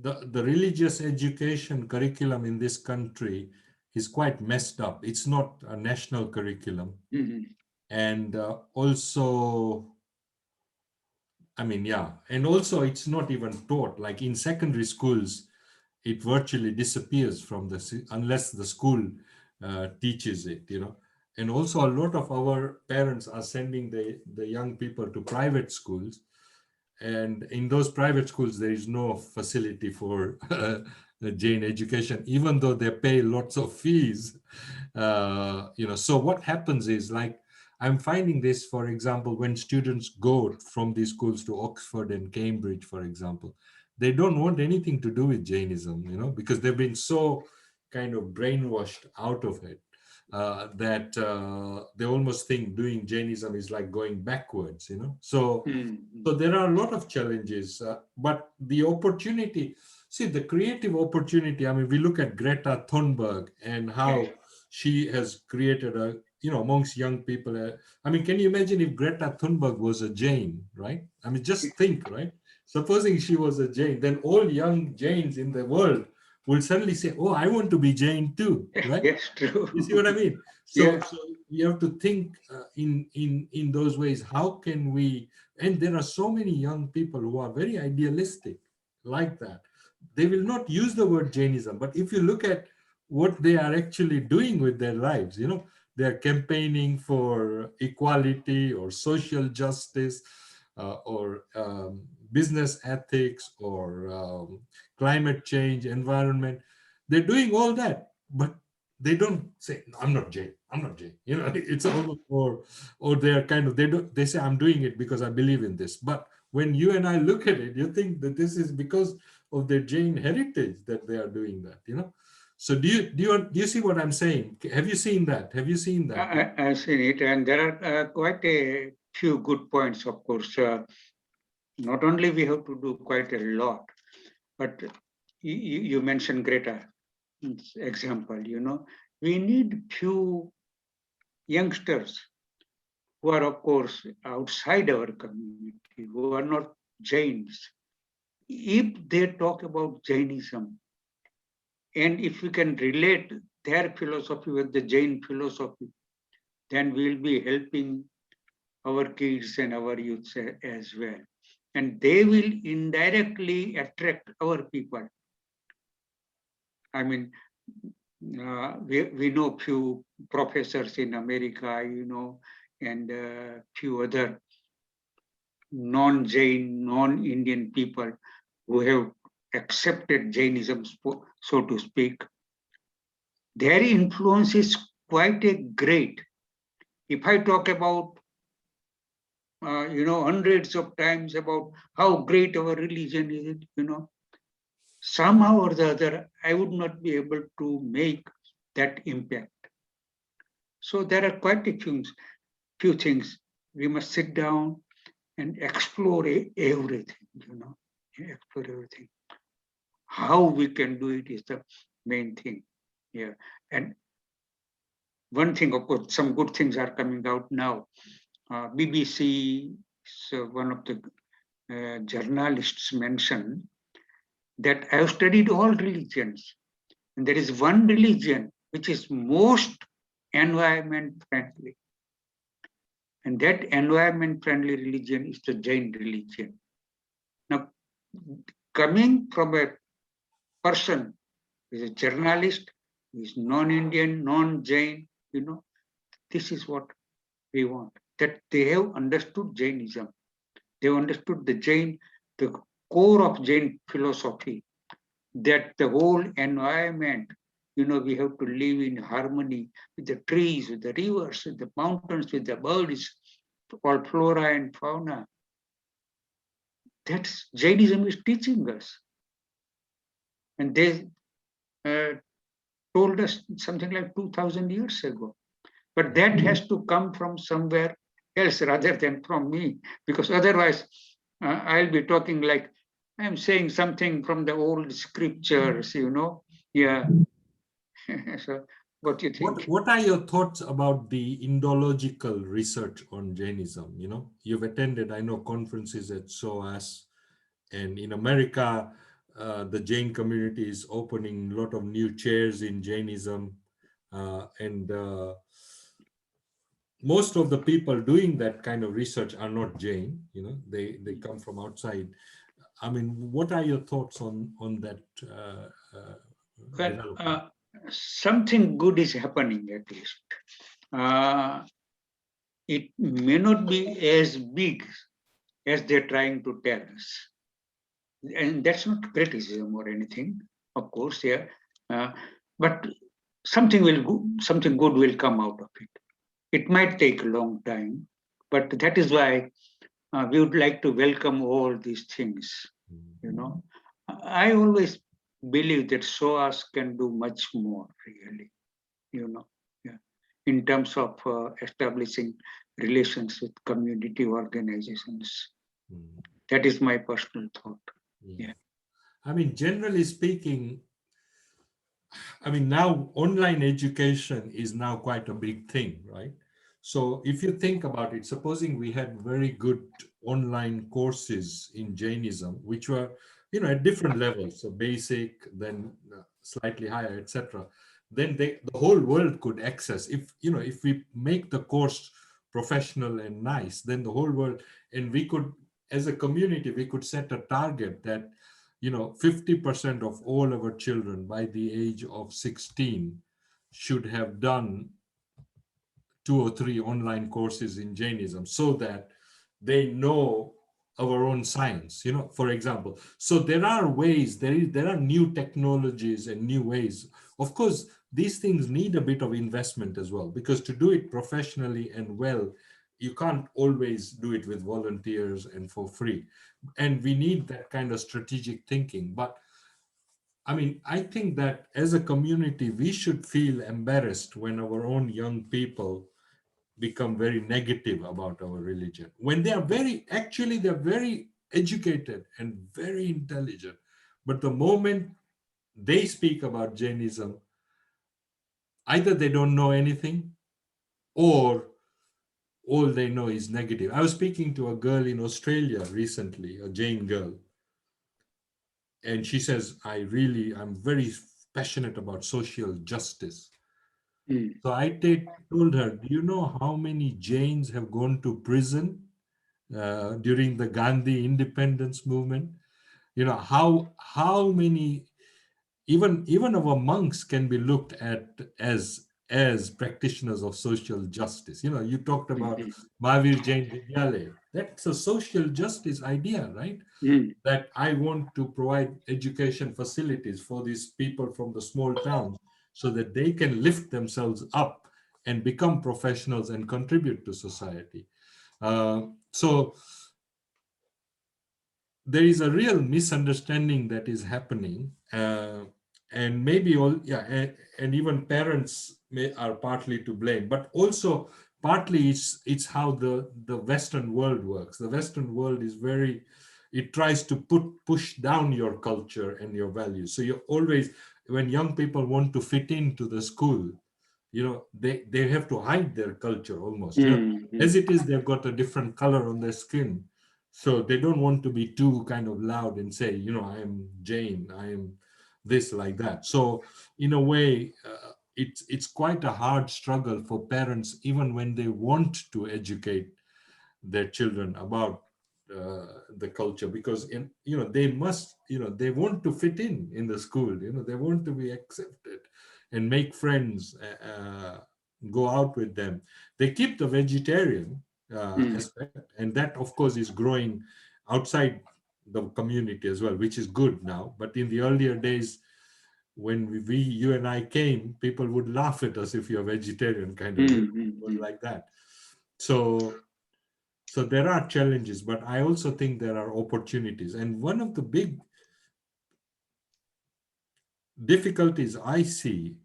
the religious education curriculum in this country is quite messed up. It's not a national curriculum, Mhm. and also, I mean, yeah, and also it's not even taught. Like in secondary schools, it virtually disappears from unless the school teaches it. And also a lot of our parents are sending the young people to private schools, and in those private schools there is no facility for Jain education, even though they pay lots of fees. So what happens is, like, I'm finding this, for example, when students go from these schools to Oxford and Cambridge, for example, they don't want anything to do with Jainism, because they've been so kind of brainwashed out of it, that they almost think doing Jainism is like going backwards. So Mhm. there are a lot of challenges, but the opportunity, see, the creative opportunity. I mean, we look at Greta Thunberg and Yes. how she has created amongst young people. I mean, can you imagine if Greta Thunberg was a Jain, right? I mean, just think, right? Supposing she was a Jain, then all young Jains in the world will suddenly say, "Oh, I want to be Jain too," right? Yes, You see what I true. mean? So, Yeah. so you have to think in those ways. How can we? And there are so many young people who are very idealistic, like that. They will not use the word Jainism, but if you look at what they are actually doing with their lives, they are campaigning for equality or social justice, or business ethics, or climate change, environment. They're doing all that, but they don't say, "No, I'm not Jain. I'm not Jain." It's almost, or they're kind of, they say, "I'm doing it because I believe in this." But when you and I look at it, you think that this is because of their Jain heritage that they are doing that. So do you see what I'm saying? Have you seen that? Have you seen that? I've seen it, and there are quite a few good points, of course. Not only we have to do quite a lot, but you mentioned Greta example. We need few youngsters who are, of course, outside our community, who are not Jains. If they talk about Jainism, and if we can relate their philosophy with the Jain philosophy, then we'll be helping our kids and our youths as well. And they will indirectly attract our people. I mean, we know few professors in America, and few other non-Jain, non-Indian people who have accepted Jainism, so to speak, their influence is quite a great. If I talk about, hundreds of times about how great our religion is, somehow or the other, I would not be able to make that impact. So there are quite a few things. We must sit down and explore everything, explore everything. How we can do it is the main thing. Yeah. And one thing, of course, some good things are coming out now. BBC, so one of the journalists mentioned that I have studied all religions, and there is one religion which is most environment friendly. And that environment friendly religion is the Jain religion. Now, coming from a person who is a journalist, who is non-Indian, non-Jain, this is what we want. That they have understood Jainism. They have understood the core of Jain philosophy, that the whole environment, we have to live in harmony with the trees, with the rivers, with the mountains, with the birds, all flora and fauna. That's Jainism is teaching us. And they told us something like 2000 years ago. But that has to come from somewhere else rather than from me, because otherwise I'll be talking like I'm saying something from the old scriptures, Yeah. So, what do you think? What are your thoughts about the Indological research on Jainism? You've attended, I know, conferences at SOAS, and in America, the Jain community is opening a lot of new chairs in Jainism, and most of the people doing that kind of research are not Jain. They come from outside. I mean, what are your thoughts on that Well, development? something good is happening at least. Uh, it may not be as big as they're trying to tell us. And that's not criticism or anything, of course, yeah. Uh, but something good will come out of it. It might take a long time, but that is why we would like to welcome all these things. I always believe that SOAS can do much more, really. Yeah, in terms of establishing relations with community organizations. Mm, That is my personal thought. yeah. Yeah. I mean, generally speaking, I mean, now online education is now quite a big thing, right? So if you think about it, supposing we had very good online courses in Jainism, which were, at different levels, so basic, then slightly higher, etc., then the whole world could access. If we make the course professional and nice, then the whole world, and we could, as a community, we could set a target that 50% of all our children by the age of 16 should have done 2 or 3 online courses in Jainism, so that they know our own science, for example. So there are ways, there are new technologies and new ways. Of course, these things need a bit of investment as well, because to do it professionally and well, you can't always do it with volunteers and for free. And we need that kind of strategic thinking. But I mean, I think that as a community, we should feel embarrassed when our own young people become very negative about our religion. When they are they're very educated and very intelligent. But the moment they speak about Jainism, either they don't know anything, or all they know is negative. I was speaking to a girl in Australia recently, a Jain girl, and she says, I'm very passionate about social justice. Mm. So I told her, do you know how many Jains have gone to prison during the Gandhi independence movement? How many, even our monks can be looked at as as practitioners of social justice. You know, you talked about mm, Mahavir Jain Vidyalaya. That's a social justice idea, right? mm, That I want to provide education facilities for these people from the small towns so that they can lift themselves up and become professionals and contribute to society. So there is a real misunderstanding that is happening, and maybe all, yeah, and even parents are partly to blame, but also partly it's how the Western world works. The Western world is very, it tries to push down your culture and your values. So you always, when young people want to fit into the school, they have to hide their culture almost, mm, mm, as it is they've got a different color on their skin, so they don't want to be too kind of loud and say, I am Jain, I am this, like that. So in a way, it's quite a hard struggle for parents, even when they want to educate their children about the culture, because they must, they want to fit in the school, they want to be accepted and make friends, go out with them. They keep the vegetarian mm, aspect, and that of course is growing outside the community as well, which is good now. But in the earlier days, when you and I came, people would laugh at us if you're vegetarian, kind of, mm, it was mm, like that. So there are challenges, but I also think there are opportunities. And one of the big difficulties I see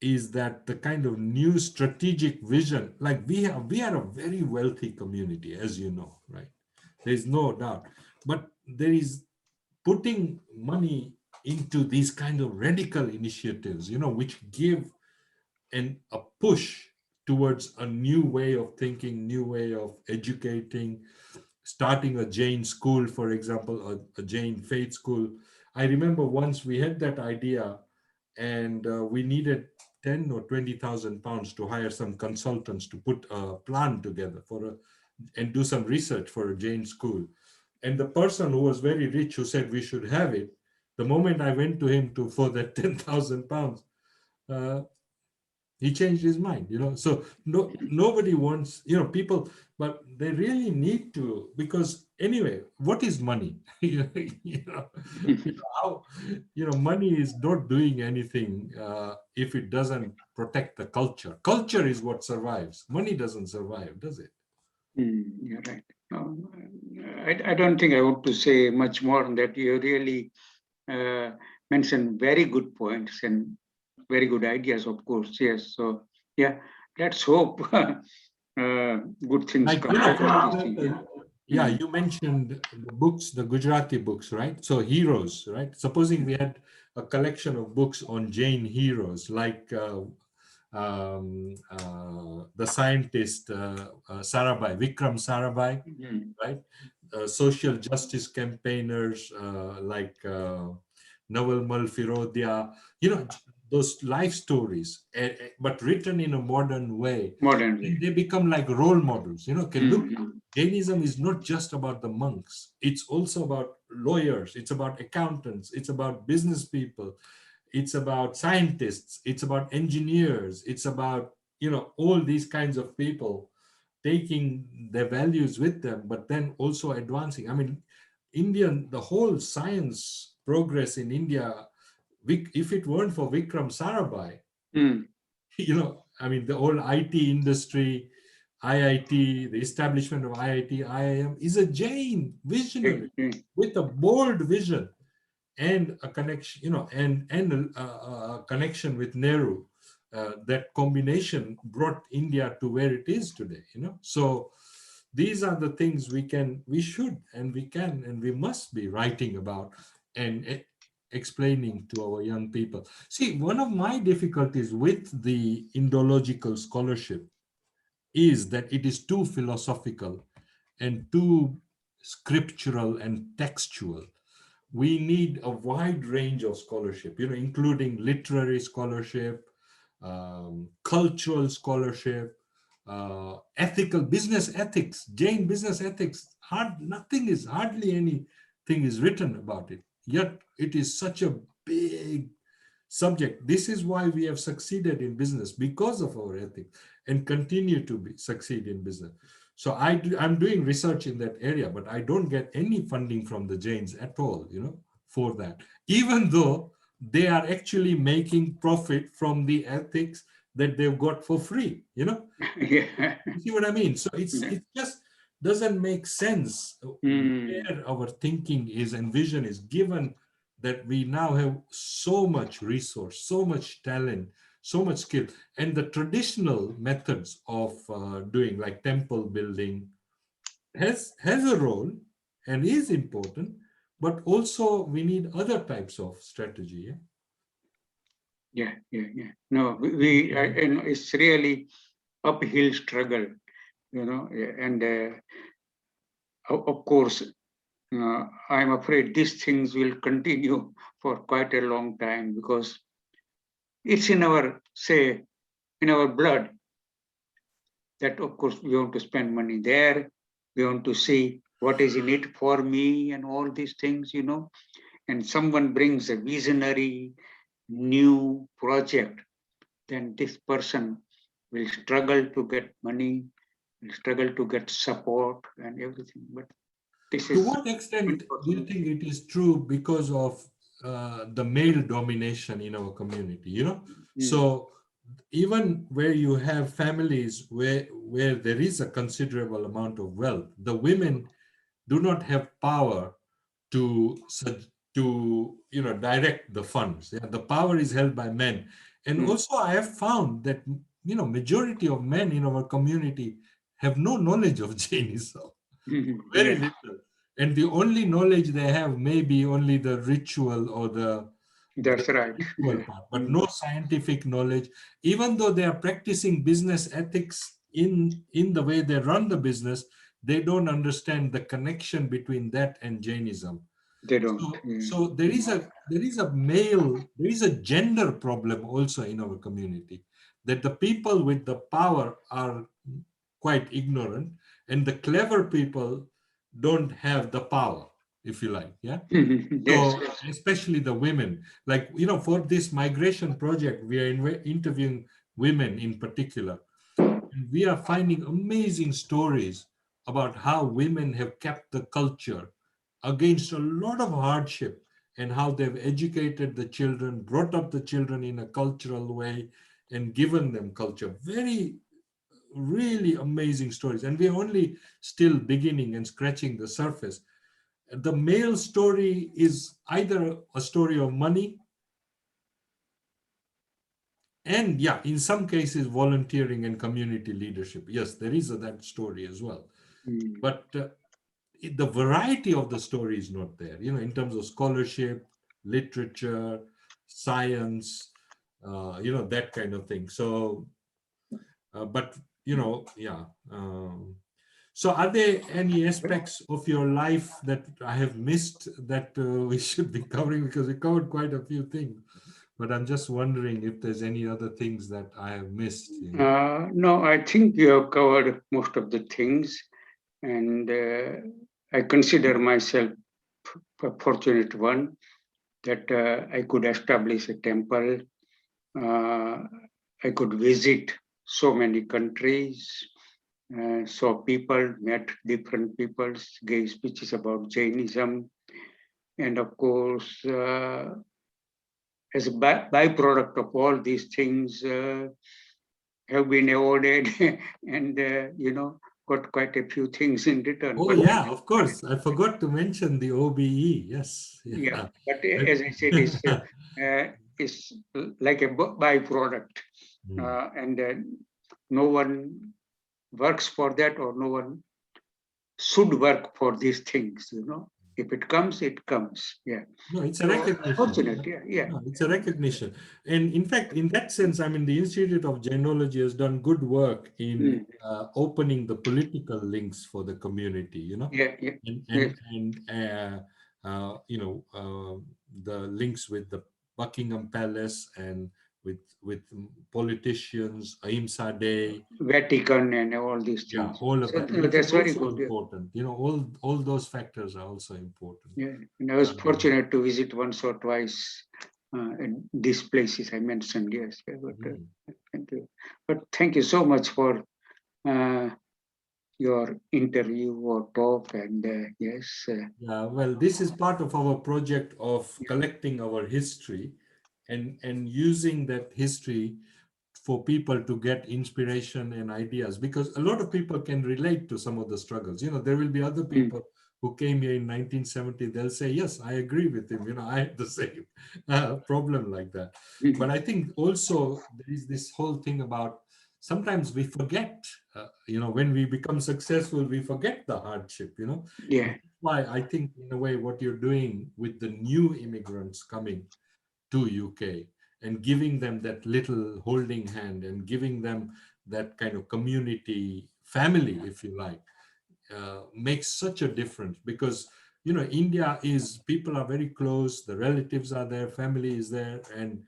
is that the kind of new strategic vision, like we are a very wealthy community, as you know, right? There's no doubt. But there is putting money into these kind of radical initiatives, which give a push towards a new way of thinking, new way of educating, starting a Jain school, for example, a Jain faith school. I remember once we had that idea, and we needed 10 or 20,000 pounds to hire some consultants to put a plan together and do some research for a Jain school. And the person who was very rich, who said we should have it, the moment I went to him for that 10,000 pounds, uh, he changed his mind. So nobody wants, people, but they really need to, because anyway, what is money? you know mm. how, money is not doing anything if it doesn't protect the culture is what survives. Money doesn't survive, does it? You're right. No, I don't think I want to say much more on that. You really uh, mentioned very good points and very good ideas, of course. Yes. So, yeah, let's hope good things Like, come out for of this thing. example, yeah, Mm, you mentioned the books, the Gujarati books, right? So heroes, right? Supposing we had a collection of books on Jain heroes, like the scientist Sarabhai, Vikram Sarabhai, mm, right? Social justice campaigners like Nawal Mal Firodia, those life stories, but written in a modern way. modern way. And they become like role models. Can look, Mm, Jainism is not just about the monks, it's also about lawyers, it's about accountants, it's about business people, it's about scientists, it's about engineers, it's about, all these kinds of people taking their values with them, but then also advancing. I mean, the whole science progress in India, if it weren't for Vikram Sarabhai, mm, I mean, the whole IT industry, IIT, the establishment of IIT, IIM is a Jain visionary mm. with a bold vision and a connection, and a connection with Nehru. That combination brought India to where it is today. So these are the things we should, and we can, and we must be writing about and explaining to our young people. See, one of my difficulties with the Indological scholarship is that it is too philosophical and too scriptural and textual. We need a wide range of scholarship, including literary scholarship, cultural scholarship, ethical business ethics, Jain business ethics. Hardly anything is written about it. Yet it is such a big subject. This is why we have succeeded in business, because of our ethics, and continue to succeed in business. So I'm doing research in that area, but I don't get any funding from the Jains at all, for that, even though they are actually making profit from the ethics that they've got for free, Yeah. You see what I mean? So Yeah. it just doesn't make sense Mm. where our thinking is and vision is, given that we now have so much resource, so much talent, so much skill, and the traditional methods of doing, like temple building, has a role and is important, but also we need other types of strategy. Yeah. Yeah, yeah, yeah. No, it's really uphill struggle, yeah, and of course, I'm afraid these things will continue for quite a long time because it's in our, say, in our blood that, of course, we want to spend money there. We want to see what is in it for me and all these things, and someone brings a visionary new project, then this person will struggle to get money, will struggle to get support and everything. But this To is what extent do you unfortunate. think it is true because of the male domination in our community? Mm, So even where you have families where there is a considerable amount of wealth, the women do not have power to direct the funds. Yeah, the power is held by men, and mm, also I have found that majority of men in our community have no knowledge of Jainism, very yeah, little. And the only knowledge they have may be only the ritual or the that's right. ritual Yeah. part, but Mm, no scientific knowledge. Even though they are practicing business ethics in the way they run the business, they don't understand the connection between that and Jainism. they don't. So there is a gender problem also in our community, that the people with the power are quite ignorant, and the clever people don't have the power, if you like. Yeah. Yes, So yes. especially the women, like, for this migration project, we are interviewing women in particular, and we are finding amazing stories about how women have kept the culture against a lot of hardship, and how they've educated the children, brought up the children in a cultural way, and given them culture. Very, really amazing stories. And we're only still beginning and scratching the surface. The male story is either a story of money, and yeah, in some cases, volunteering and community leadership. Yes, there is that story as well. Mm. But the variety of the story is not there, in terms of scholarship, literature, science, that kind of thing. So, but, yeah. So are there any aspects of your life that I have missed that we should be covering? Because we covered quite a few things, but I'm just wondering if there's any other things that I have missed. No, I think you have covered most of the things, and I consider myself a fortunate one that I could establish a temple. Uh, I could visit so many countries, saw people, met different peoples, gave speeches about Jainism, and of course, as a byproduct of all these things, have been awarded and got quite a few things in return. Oh But yeah, of course. I forgot to mention the OBE. Yes. yeah, Yeah. but as I said, it's like a byproduct, Hmm. and no one works for that, or no one should work for these things. If it comes, it comes. Yeah. No, it's a So recognition. fortunate. Yeah, yeah. No, it's a recognition. And in fact, in that sense, I mean, the Institute of Jainology has done good work in Mm. opening the political links for the community, Yeah, yeah. and Yes. the links with the Buckingham Palace, and with politicians, Ahimsa Day. Vatican and all these Yeah, things. all of So that, which is that's very also good. Yeah. important. All those factors are also important. Yeah. And I was Um, fortunate to visit once or twice in these places I mentioned. Yes, but Mhm. thank you. But thank you so much for uh, your interview or talk. And yes, Yeah, well, this is part of our project of collecting our history and using that history for people to get inspiration and ideas, because a lot of people can relate to some of the struggles. There will be other mm, people who came here in 1970. They'll say, yes, I agree with him. I had the same problem like that. But mm, I think also there is this whole thing about sometimes we forget, when we become successful, we forget the hardship. And yeah, that's why I think in a way what you're doing with the new immigrants coming to UK and giving them that little holding hand and giving them that kind of community family, if you like, makes such a difference, because India is, people are very close, the relatives are there, family is there, and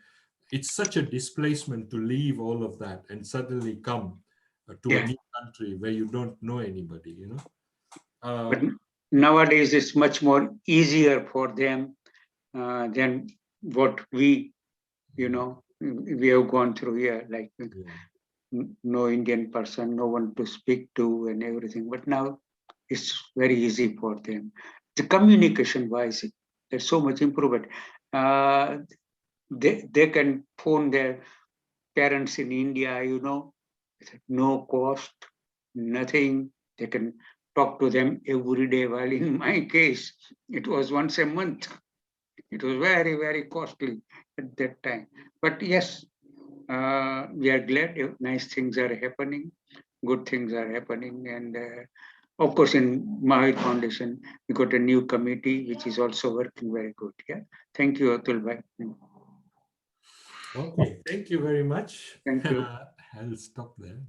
it's such a displacement to leave all of that and suddenly come to a yeah. new country where you don't know anybody. uh, But nowadays it's much more easier for them than what yeah, we have gone through here. Like yeah, no Indian person, no one to speak to, and everything. But now it's very easy for them. The communication wise, there's so much improvement. Uh, they can phone their parents in India, no cost, nothing. They can talk to them every day. While in my case, it was once a month. It was very, very costly at that time. But yes, we are glad nice things are happening, good things are happening. And of course, in Mahavir Foundation, we got a new committee which is also working very good. Yeah. Thank you, Atul Bhai. okay, thank you very much. Thank you. I'll stop there.